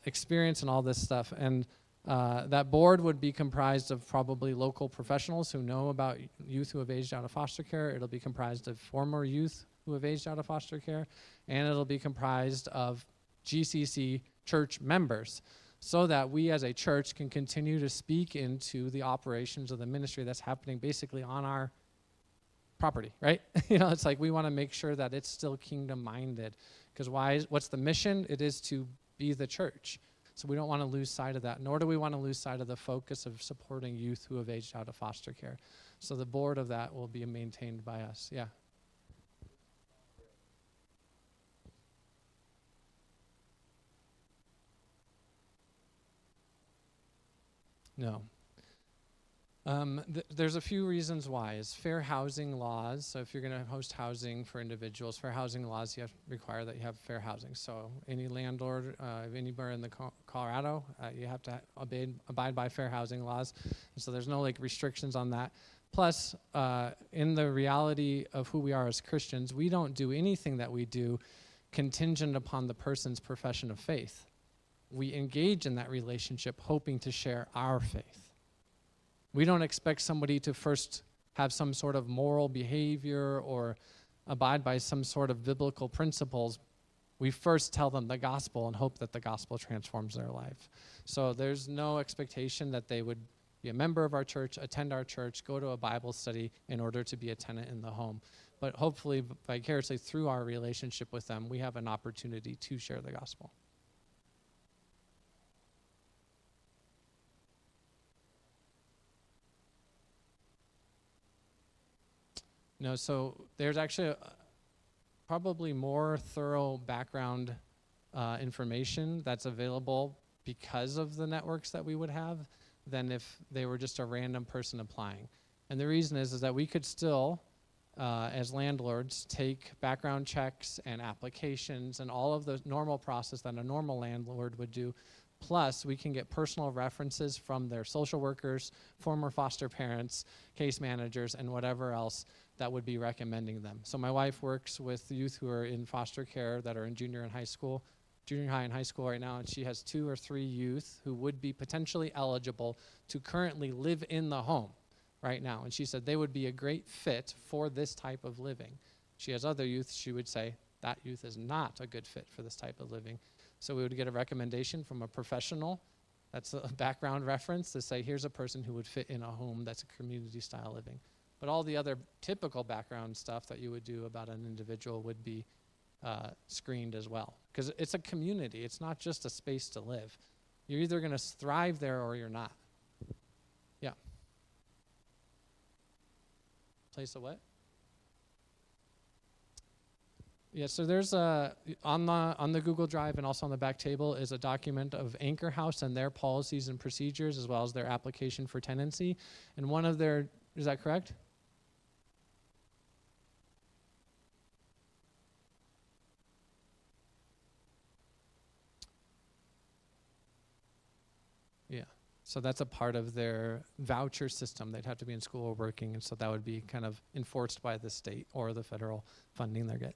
experience and all this stuff. And that board would be comprised of probably local professionals who know about youth who have aged out of foster care. It'll be comprised of former youth who have aged out of foster care, and it'll be comprised of GCC church members, so that we as a church can continue to speak into the operations of the ministry that's happening basically on our property, right? It's like we want to make sure that it's still kingdom minded, because what's the mission? It is to be the church. So we don't want to lose sight of that, nor do we want to lose sight of the focus of supporting youth who have aged out of foster care. So the board of that will be maintained by us. Yeah. No. There's a few reasons why. It's fair housing laws. So if you're going to host housing for individuals, fair housing laws, you have to require that you have fair housing. So any landlord, anywhere in the Colorado, you have to abide by fair housing laws. And so there's no restrictions on that. Plus, in the reality of who we are as Christians, we don't do anything that we do contingent upon the person's profession of faith. We engage in that relationship hoping to share our faith. We don't expect somebody to first have some sort of moral behavior or abide by some sort of biblical principles. We first tell them the gospel and hope that the gospel transforms their life. So there's no expectation that they would be a member of our church, attend our church, go to a Bible study in order to be a tenant in the home. But hopefully, vicariously through our relationship with them, we have an opportunity to share the gospel. No, so there's actually probably more thorough background information that's available because of the networks that we would have than if they were just a random person applying. And the reason is that we could still, as landlords, take background checks and applications and all of the normal process that a normal landlord would do. Plus, we can get personal references from their social workers, former foster parents, case managers, and whatever else that would be recommending them. So my wife works with youth who are in foster care that are in junior high and high school right now, and she has 2 or 3 youth who would be potentially eligible to currently live in the home right now. And she said they would be a great fit for this type of living. She has other youth, she would say, that youth is not a good fit for this type of living. So we would get a recommendation from a professional, that's a background reference, to say here's a person who would fit in a home that's a community style living. But all the other typical background stuff that you would do about an individual would be screened as well. Because it's a community, it's not just a space to live. You're either going to thrive there or you're not. Yeah. Place of what? Yeah, so there's on the Google Drive and also on the back table is a document of Anchor House and their policies and procedures as well as their application for tenancy. And one of their, is that correct? Yeah, so that's a part of their voucher system. They'd have to be in school or working, and so that would be kind of enforced by the state or the federal funding they get.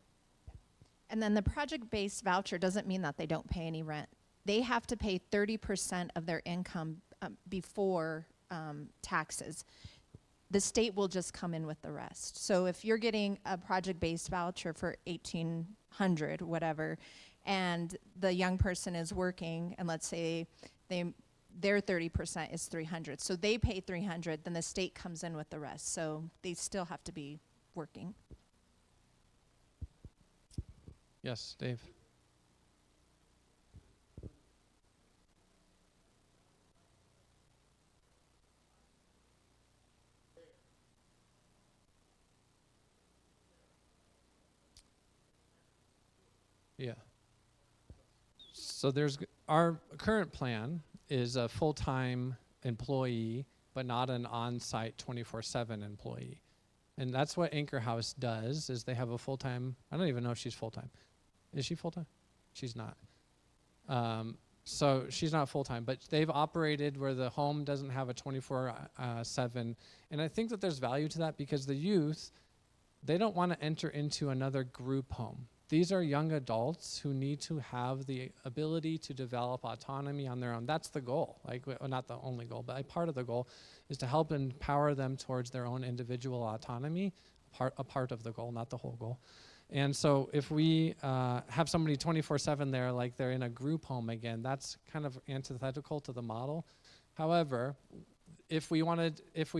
And then the project-based voucher doesn't mean that they don't pay any rent. They have to pay 30% of their income before taxes. The state will just come in with the rest. So if you're getting a project-based voucher for $1,800, whatever, and the young person is working, and let's say their 30% is $300, so they pay $300, then the state comes in with the rest. So they still have to be working. Yes, Dave. Yeah. So our current plan is a full-time employee, but not an on-site 24/7 employee. And that's what Anchor House does, is they have a full-time, I don't even know if she's full-time. Is she full-time? She's not. So she's not full-time, but they've operated where the home doesn't have a 24/7. And I think that there's value to that because the youth, they don't want to enter into another group home. These are young adults who need to have the ability to develop autonomy on their own. That's the goal, not the only goal, but part of the goal is to help empower them towards their own individual autonomy, a part of the goal, not the whole goal. And so if we have somebody 24/7 there, like they're in a group home again, that's kind of antithetical to the model. However, if we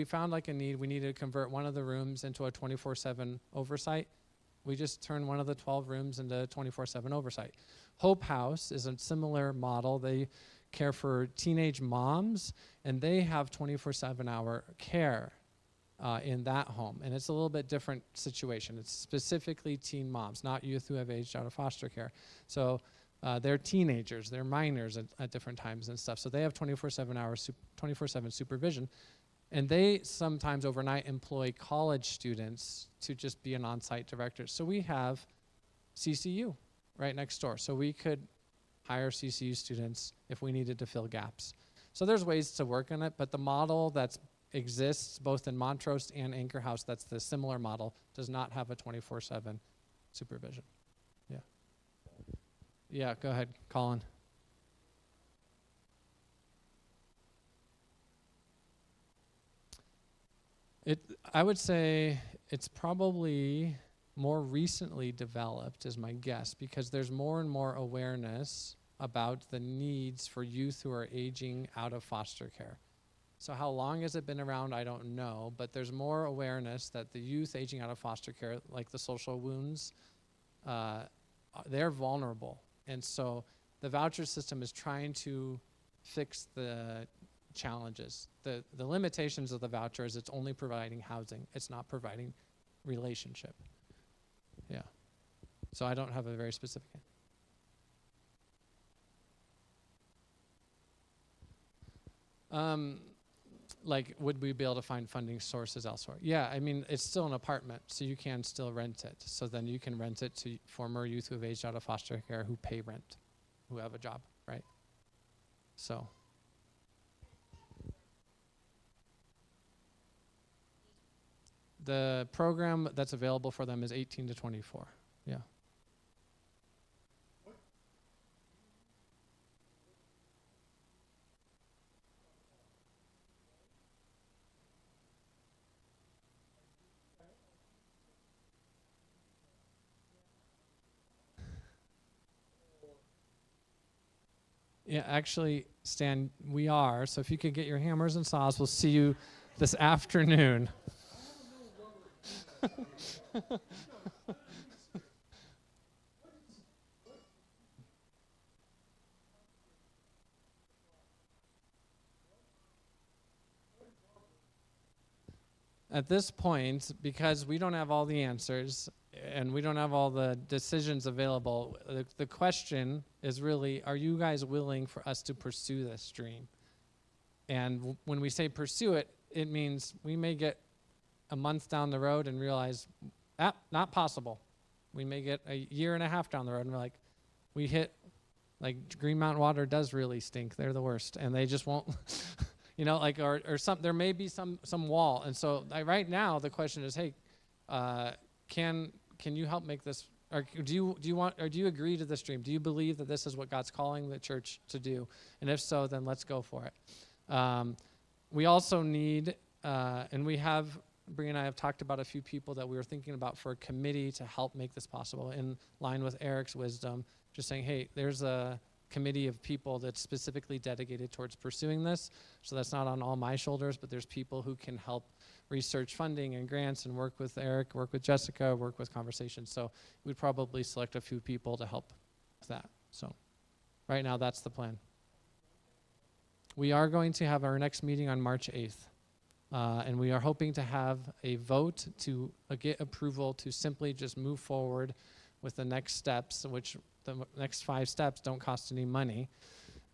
found like a need, we needed to convert one of the rooms into a 24/7 oversight, we just turn one of the 12 rooms into 24/7 oversight. Hope House is a similar model. They care for teenage moms, and they have 24/7 hour care in that home. And it's a little bit different situation. It's specifically teen moms, not youth who have aged out of foster care. So they're teenagers, they're minors at different times and stuff. So they have 24/7 supervision. And they sometimes overnight employ college students to just be an on-site director. So we have CCU right next door. So we could hire CCU students if we needed to fill gaps. So there's ways to work on it, but the model that exists both in Montrose and Anchor House, that's the similar model, does not have a 24/7 supervision. Yeah. Yeah, go ahead, Colin. I would say it's probably more recently developed, is my guess, because there's more and more awareness about the needs for youth who are aging out of foster care. So how long has it been around? I don't know, but there's more awareness that the youth aging out of foster care, like the social wounds, they're vulnerable. And so the voucher system is trying to fix the challenges. The limitations of the voucher is it's only providing housing. It's not providing relationship. Yeah. So I don't have a very specific like, would we be able to find funding sources elsewhere? Yeah, I mean, it's still an apartment, so you can still rent it. So then you can rent it to former youth who have aged out of foster care who pay rent, who have a job, right? So. the program that's available for them is 18 to 24. Yeah. Yeah, actually, Stan, we are. So if you could get your hammers and saws, we'll see you this afternoon. At this point, because we don't have all the answers and we don't have all the decisions available, the question is really, are you guys willing for us to pursue this dream? And when we say pursue it, it means we may get a month down the road and realize, not possible. We may get a year and a half down the road and we're like, we hit, like Green Mountain Water does really stink. They're the worst. And they just won't, you know, like, or some, there may be some wall. And so right now the question is, hey, can you help make this, or do you want, or do you agree to this dream? Do you believe that this is what God's calling the church to do? And if so, then let's go for it. We also need, and we have, Bree and I have talked about a few people that we were thinking about for a committee to help make this possible, in line with Eric's wisdom, just saying, hey, there's a committee of people that's specifically dedicated towards pursuing this. So that's not on all my shoulders, but there's people who can help research funding and grants and work with Eric, work with Jessica, work with conversations. So we'd probably select a few people to help with that. So right now, that's the plan. We are going to have our next meeting on March 8th. And we are hoping to have a vote to get approval to simply just move forward with the next steps, which the next 5 steps don't cost any money.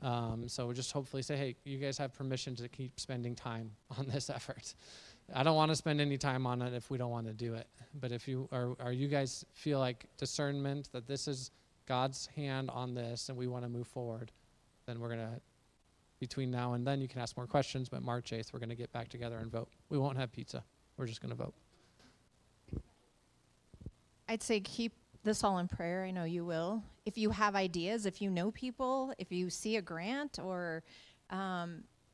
So we'll just hopefully say, hey, you guys have permission to keep spending time on this effort. I don't want to spend any time on it if we don't want to do it. But if you are you guys feel like discernment that this is God's hand on this and we want to move forward, then we're going to, between now and then, you can ask more questions, but March 8th, we're going to get back together and vote. We won't have pizza. We're just going to vote. I'd say keep this all in prayer. I know you will. If you have ideas, if you know people, if you see a grant, or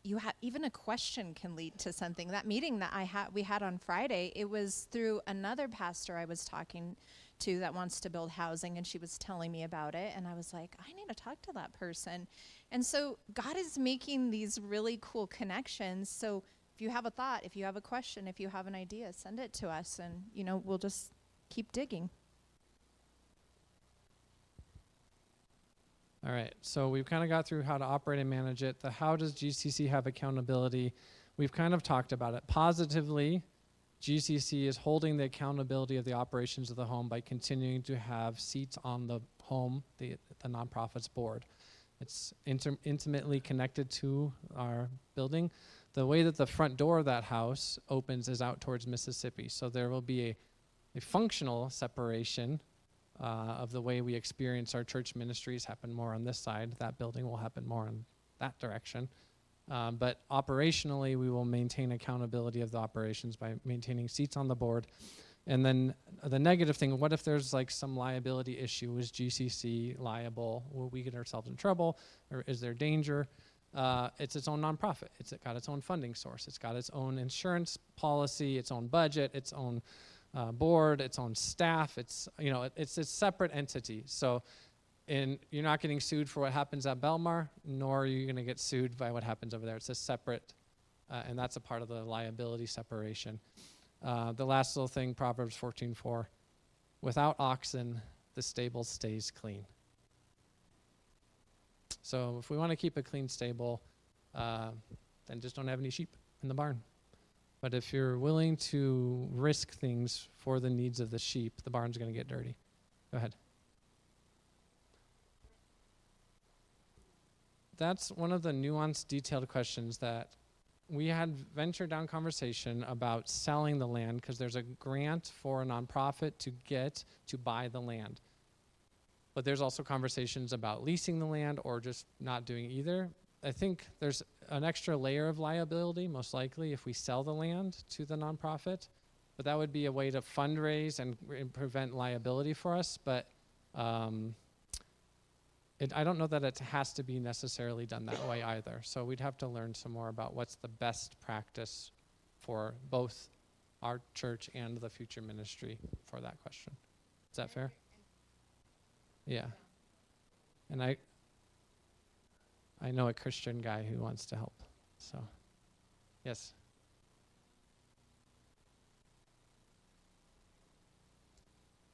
you have even a question can lead to something. That meeting that we had on Friday, it was through another pastor I was talking to that wants to build housing, and she was telling me about it, and I was like, I need to talk to that person. And so God is making these really cool connections. So if you have a thought, if you have a question, if you have an idea, send it to us, and we'll just keep digging. All right, so we've kind of got through how to operate and manage it. The how does GCC have accountability? We've kind of talked about it. Positively, GCC is holding the accountability of the operations of the home by continuing to have seats on the home, the nonprofit's board. It's intimately connected to our building. The way that the front door of that house opens is out towards Mississippi, so there will be a functional separation of the way we experience our church ministries happen more on this side. That building will happen more in that direction. But operationally, we will maintain accountability of the operations by maintaining seats on the board. And then the negative thing, what if there's like some liability issue? Is GCC liable? Will we get ourselves in trouble? Or is there danger? It's its own nonprofit. It's got its own funding source. It's got its own insurance policy, its own budget, its own board, its own staff. It's a separate entity. So you're not getting sued for what happens at Belmar, nor are you going to get sued by what happens over there. It's a separate, and that's a part of the liability separation. The last little thing, Proverbs 14:4, without oxen, the stable stays clean. So if we want to keep a clean stable, then just don't have any sheep in the barn. But if you're willing to risk things for the needs of the sheep, the barn's going to get dirty. Go ahead. That's one of the nuanced, detailed questions that we had ventured down conversation about selling the land, because there's a grant for a nonprofit to buy the land. But there's also conversations about leasing the land or just not doing either. I think there's an extra layer of liability, most likely, if we sell the land to the nonprofit. but that would be a way to fundraise and prevent liability for us. But I don't know that it has to be necessarily done that way either. So we'd have to learn some more about what's the best practice for both our church and the future ministry for that question. Is that fair? Yeah. And I know a Christian guy who wants to help. So, yes.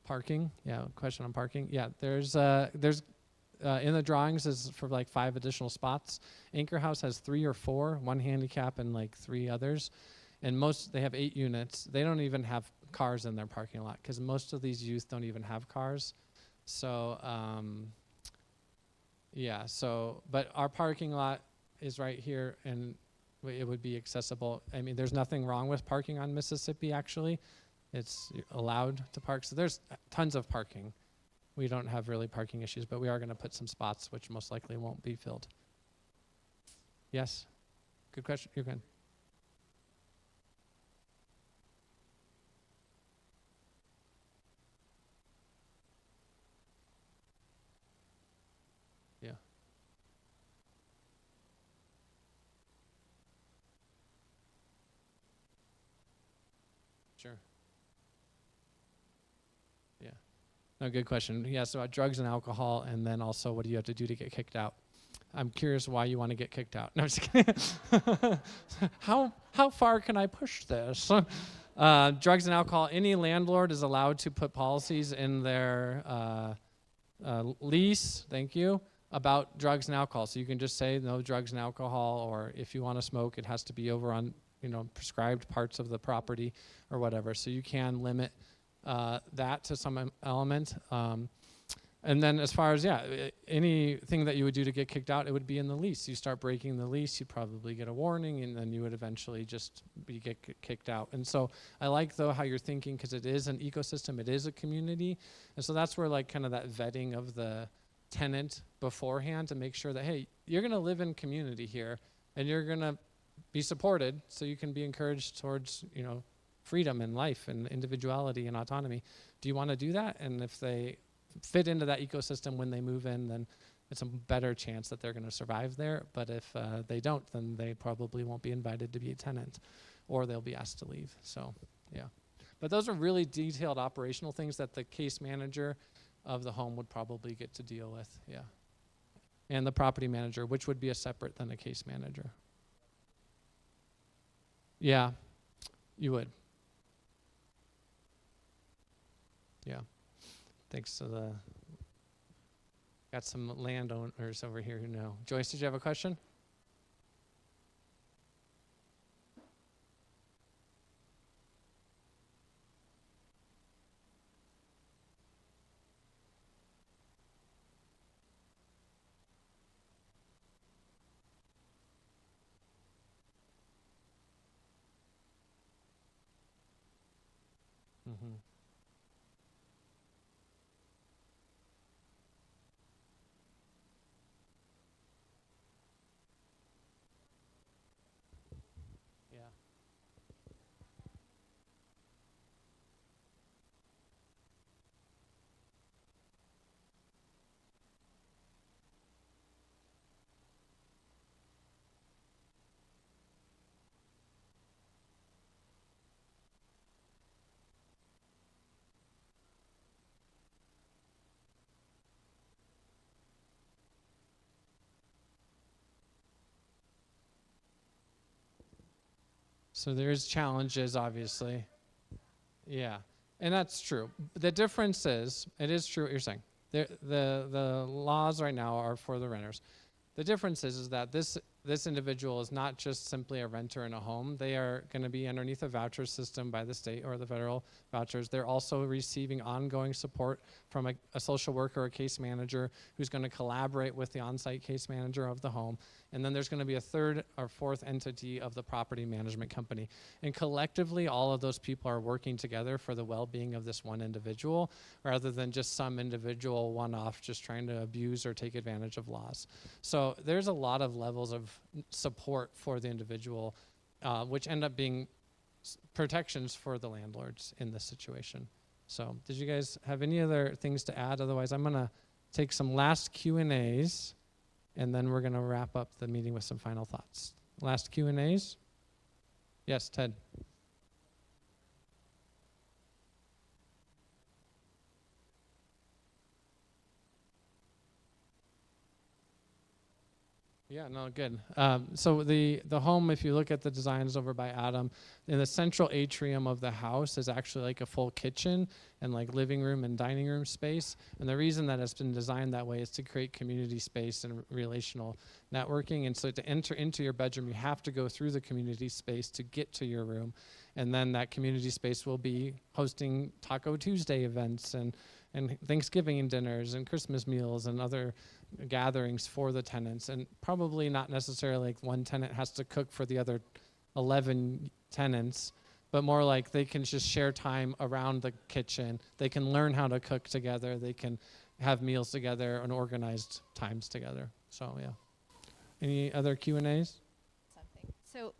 Parking? Yeah, question on parking. Yeah, there's in the drawings is for like 5 additional spots. Anchor House has 3 or 4, 1 handicap and like 3 others. And they have 8 units. They don't even have cars in their parking lot because most of these youth don't even have cars. So, but our parking lot is right here and it would be accessible. I mean, there's nothing wrong with parking on Mississippi, actually. It's allowed to park. So there's tons of parking. We don't have really parking issues, but we are going to put some spots which most likely won't be filled. Yes? Good question. You're good. Yeah. Sure. Yeah. No, good question. Yeah, so drugs and alcohol, and then also what do you have to do to get kicked out? I'm curious why you want to get kicked out. No, I'm just kidding. How far can I push this? Drugs and alcohol, any landlord is allowed to put policies in their lease, thank you, about drugs and alcohol. So you can just say no drugs and alcohol, or if you want to smoke, it has to be over on prescribed parts of the property or whatever. So you can limit that to some element. And then as far as, anything that you would do to get kicked out, it would be in the lease. You start breaking the lease, you'd probably get a warning, and then you would eventually just get kicked out. And so I like, though, how you're thinking, because it is an ecosystem, it is a community. And so that's where, like, kind of that vetting of the tenant beforehand to make sure that, hey, you're going to live in community here, and you're going to be supported, so you can be encouraged towards, freedom and life and individuality and autonomy. Do you want to do that? And if they fit into that ecosystem when they move in, then it's a better chance that they're going to survive there. But if they don't, then they probably won't be invited to be a tenant, or they'll be asked to leave. So, yeah. But those are really detailed operational things that the case manager of the home would probably get to deal with, yeah. And the property manager, which would be a separate than a case manager. Yeah, you would. Yeah. Thanks to got some landowners over here who know. Joyce, did you have a question? Mm-hmm. Yeah. So there's challenges, obviously. Yeah, and that's true. The difference is, it is true what you're saying. The laws right now are for the renters. The difference is that this individual is not just simply a renter in a home. They are going to be underneath a voucher system by the state or the federal vouchers. They're also receiving ongoing support from a social worker or a case manager who's going to collaborate with the on-site case manager of the home. And then there's going to be a third or fourth entity of the property management company. And collectively, all of those people are working together for the well-being of this one individual, rather than just some individual one-off just trying to abuse or take advantage of laws. So there's a lot of levels of support for the individual, which end up being protections for the landlords in this situation. So did you guys have any other things to add? Otherwise, I'm going to take some last Q&As, and then we're going to wrap up the meeting with some final thoughts. Last Q&As? Yes, Ted. Yeah, no, good. So the home, if you look at the designs over by Adam, in the central atrium of the house is actually like a full kitchen and like living room and dining room space. And the reason that it's been designed that way is to create community space and relational networking. And so to enter into your bedroom, you have to go through the community space to get to your room. And then that community space will be hosting Taco Tuesday events and Thanksgiving dinners and Christmas meals and other gatherings for the tenants, and probably not necessarily like one tenant has to cook for the other 11 tenants, but more like they can just share time around the kitchen. They can learn how to cook together. They can have meals together and organized times together. So yeah. Any other Q&As? Something. So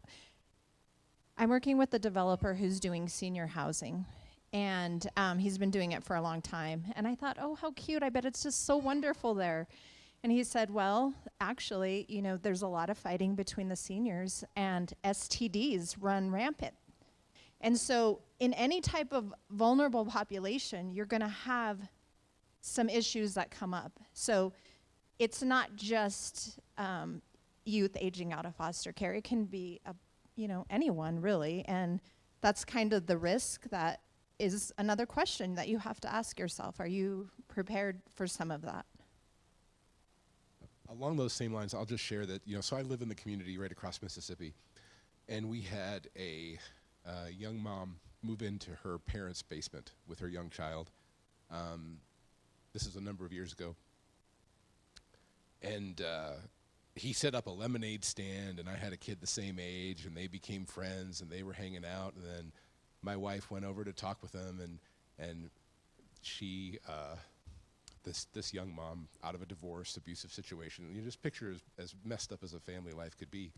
I'm working with a developer who's doing senior housing. And he's been doing it for a long time. And I thought, oh, how cute. I bet it's just so wonderful there. And he said, well, actually, there's a lot of fighting between the seniors, and STDs run rampant. And so in any type of vulnerable population, you're going to have some issues that come up. So it's not just youth aging out of foster care. It can be, anyone, really. And that's kind of the risk that is another question that you have to ask yourself. Are you prepared for some of that? Along those same lines, I'll just share that, so I live in the community right across Mississippi, and we had a young mom move into her parents' basement with her young child. This is a number of years ago. And he set up a lemonade stand, and I had a kid the same age, and they became friends, and they were hanging out, and then my wife went over to talk with them, and she, this young mom, out of a divorce, abusive situation, you just picture as messed up as a family life could be,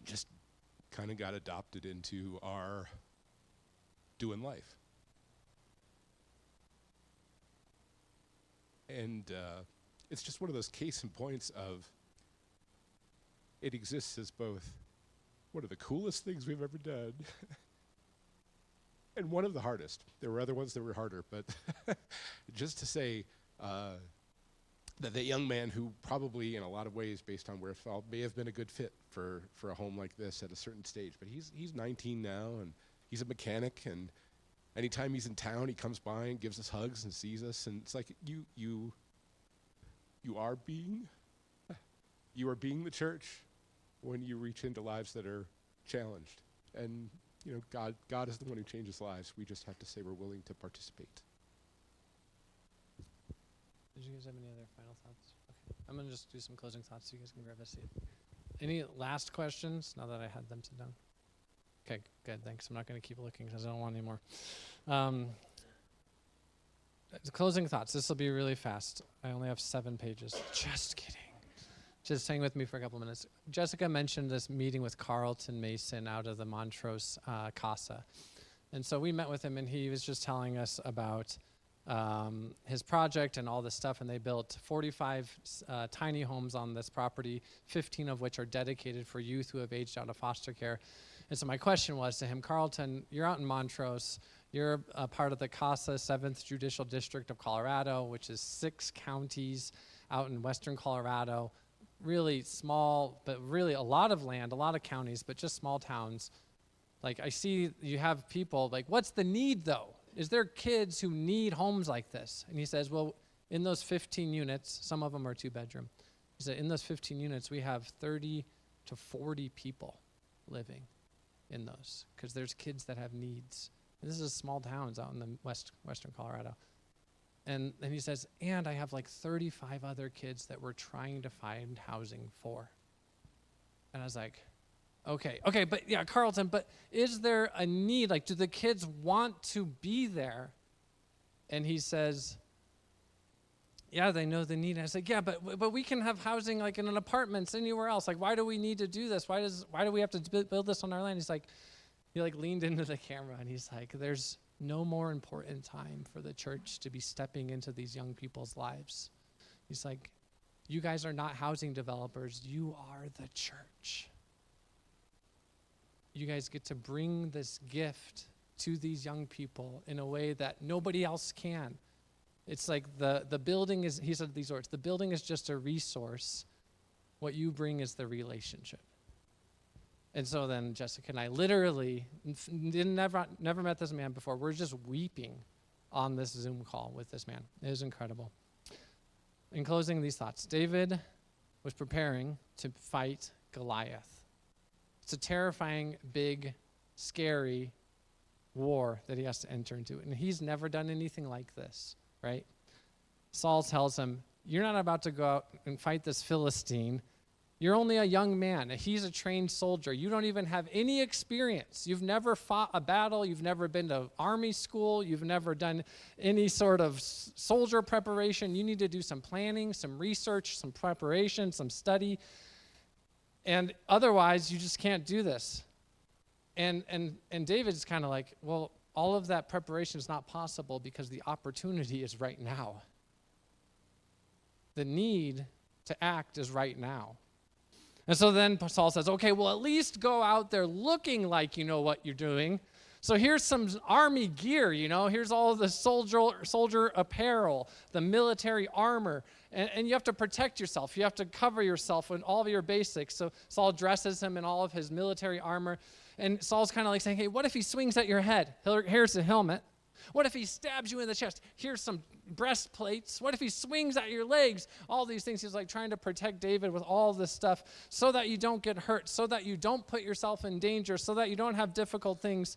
just kind of got adopted into our doing life. And it's just one of those case in points of it exists as both one of the coolest things we've ever done and one of the hardest. There were other ones that were harder, but just to say that the young man, who probably in a lot of ways, based on where it fell, may have been a good fit for a home like this at a certain stage, but he's 19 now, and he's a mechanic, and anytime he's in town, he comes by and gives us hugs and sees us, and it's like you are being the church when you reach into lives that are challenged. And God is the one who changes lives. We just have to say we're willing to participate. Did you guys have any other final thoughts? Okay. I'm going to just do some closing thoughts so you guys can grab a seat. Any last questions now that I had them sit down? Okay, good, thanks. I'm not going to keep looking because I don't want any more. Closing thoughts. This will be really fast. I only have 7 pages. Just kidding. Just hang with me for a couple minutes. Jessica mentioned this meeting with Carlton Mason out of the Montrose Casa. And so we met with him, and he was just telling us about his project and all this stuff. And they built 45 tiny homes on this property, 15 of which are dedicated for youth who have aged out of foster care. And so my question was to him, Carlton, you're out in Montrose. You're a part of the CASA 7th Judicial District of Colorado, which is 6 counties out in western Colorado. Really small, but really a lot of land, a lot of counties, but just small towns. Like, I see you have people, like, what's the need, though? Is there kids who need homes like this? And he says, well, in those 15 units, some of them are 2-bedroom. He said, in those 15 units, we have 30 to 40 people living in those, because there's kids that have needs. And this is small towns out in the western Colorado. And then he says, and I have like 35 other kids that we're trying to find housing for. And I was like, okay, but yeah, Carlton, but is there a need? Like, do the kids want to be there? And he says, yeah, they know the need. And I was like, yeah, but we can have housing like in an apartments anywhere else. Like, why do we need to do this? Why do we have to build this on our land? He like leaned into the camera and he's like, there's no more important time for the church to be stepping into these young people's lives. He's like, you guys are not housing developers. You are the church. You guys get to bring this gift to these young people in a way that nobody else can. It's like the building is, he said these words, the building is just a resource. What you bring is the relationship. And so then Jessica and I literally never met this man before. We're just weeping on this Zoom call with this man. It was incredible. In closing, these thoughts. David was preparing to fight Goliath. It's a terrifying, big, scary war that he has to enter into. And he's never done anything like this, right? Saul tells him, you're not about to go out and fight this Philistine. You're only a young man. He's a trained soldier. You don't even have any experience. You've never fought a battle. You've never been to army school. You've never done any sort of soldier preparation. You need to do some planning, some research, some preparation, some study. And otherwise, you just can't do this. And David's kind of like, well, all of that preparation is not possible because the opportunity is right now. The need to act is right now. And so then Saul says, okay, well, at least go out there looking like you know what you're doing. So here's some army gear, here's all the soldier apparel, the military armor, and you have to protect yourself. You have to cover yourself in all of your basics. So Saul dresses him in all of his military armor, and Saul's kind of like saying, hey, what if he swings at your head? Here's the helmet. What if he stabs you in the chest? Here's some breastplates. What if he swings at your legs? All these things. He's like trying to protect David with all this stuff so that you don't get hurt, so that you don't put yourself in danger, so that you don't have difficult things.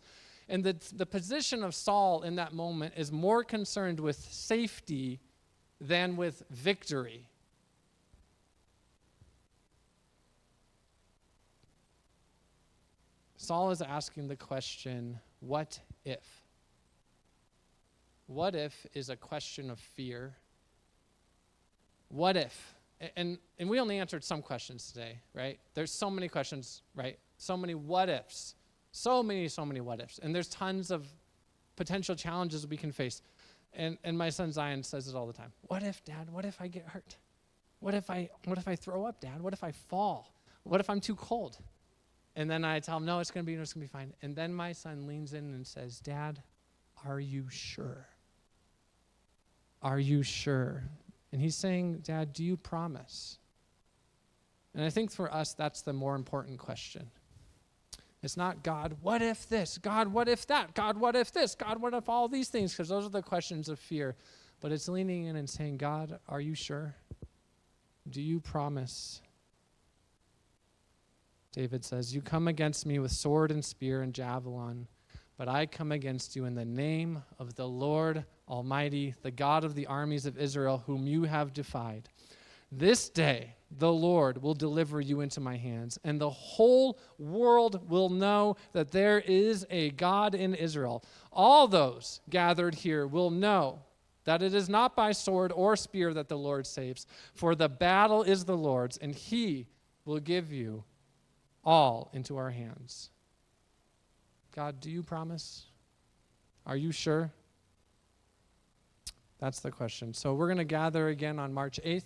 And the position of Saul in that moment is more concerned with safety than with victory. Saul is asking the question, what if? What if is a question of fear. What if? And we only answered some questions today, right? There's so many questions, right? So many what ifs. So many what ifs. And there's tons of potential challenges we can face. And my son Zion says it all the time. What if, Dad? What if I get hurt? What if I throw up, Dad? What if I fall? What if I'm too cold? And then I tell him, no, it's gonna be fine. And then my son leans in and says, Dad, are you sure? Are you sure? And he's saying, Dad, do you promise? And I think for us, that's the more important question. It's not, God, what if this? God, what if that? God, what if this? God, what if all these things? Because those are the questions of fear. But it's leaning in and saying, God, are you sure? Do you promise? David says, you come against me with sword and spear and javelin, but I come against you in the name of the Lord Almighty, the God of the armies of Israel, whom you have defied. This day the Lord will deliver you into my hands, and the whole world will know that there is a God in Israel. All those gathered here will know that it is not by sword or spear that the Lord saves, for the battle is the Lord's, and he will give you all into our hands. God, do you promise? Are you sure? That's the question. So we're going to gather again on March 8th.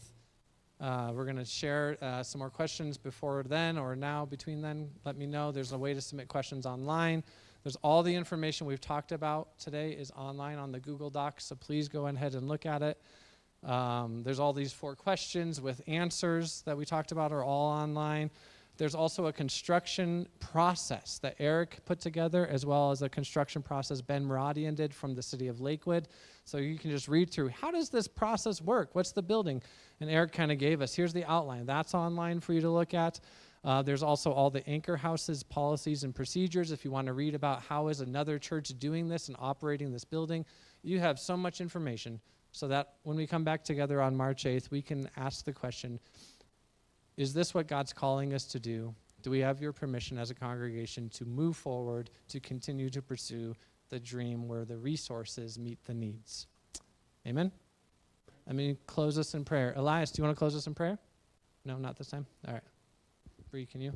We're going to share some more questions before then or now between then. Let me know. There's a way to submit questions online. There's all the information we've talked about today is online on the Google Docs, so please go ahead and look at it. There's all these 4 questions with answers that we talked about are all online. There's also a construction process that Eric put together, as well as a construction process Ben Muradian did from the city of Lakewood. So you can just read through, how does this process work? What's the building? And Eric kind of gave us, here's the outline. That's online for you to look at. There's also all the anchor houses, policies, and procedures. If you want to read about how is another church doing this and operating this building, you have so much information so that when we come back together on March 8th, we can ask the question, is this what God's calling us to do? Do we have your permission as a congregation to move forward, to continue to pursue the dream where the resources meet the needs? Amen? Let me close us in prayer. Elias, do you want to close us in prayer? No, not this time? All right. Bree, can you?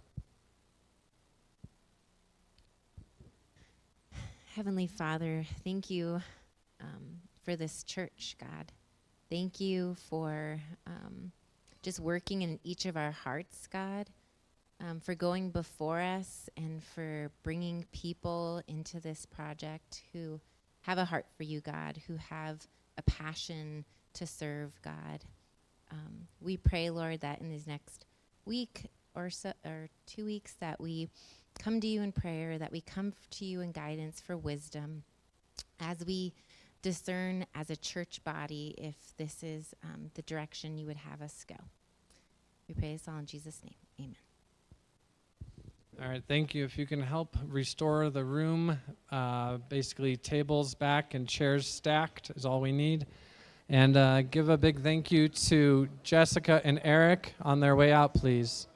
Heavenly Father, thank you for this church, God. Thank you for just working in each of our hearts, God, for going before us and for bringing people into this project who have a heart for you, God, who have a passion to serve, God. We pray, Lord, that in this next week or 2 weeks that we come to you in prayer, that we come to you in guidance for wisdom as we discern as a church body if this is the direction you would have us go. We pray this all in Jesus' name. Amen. All right, thank you. If you can help restore the room, basically tables back and chairs stacked is all we need. And give a big thank you to Jessica and Eric on their way out, please.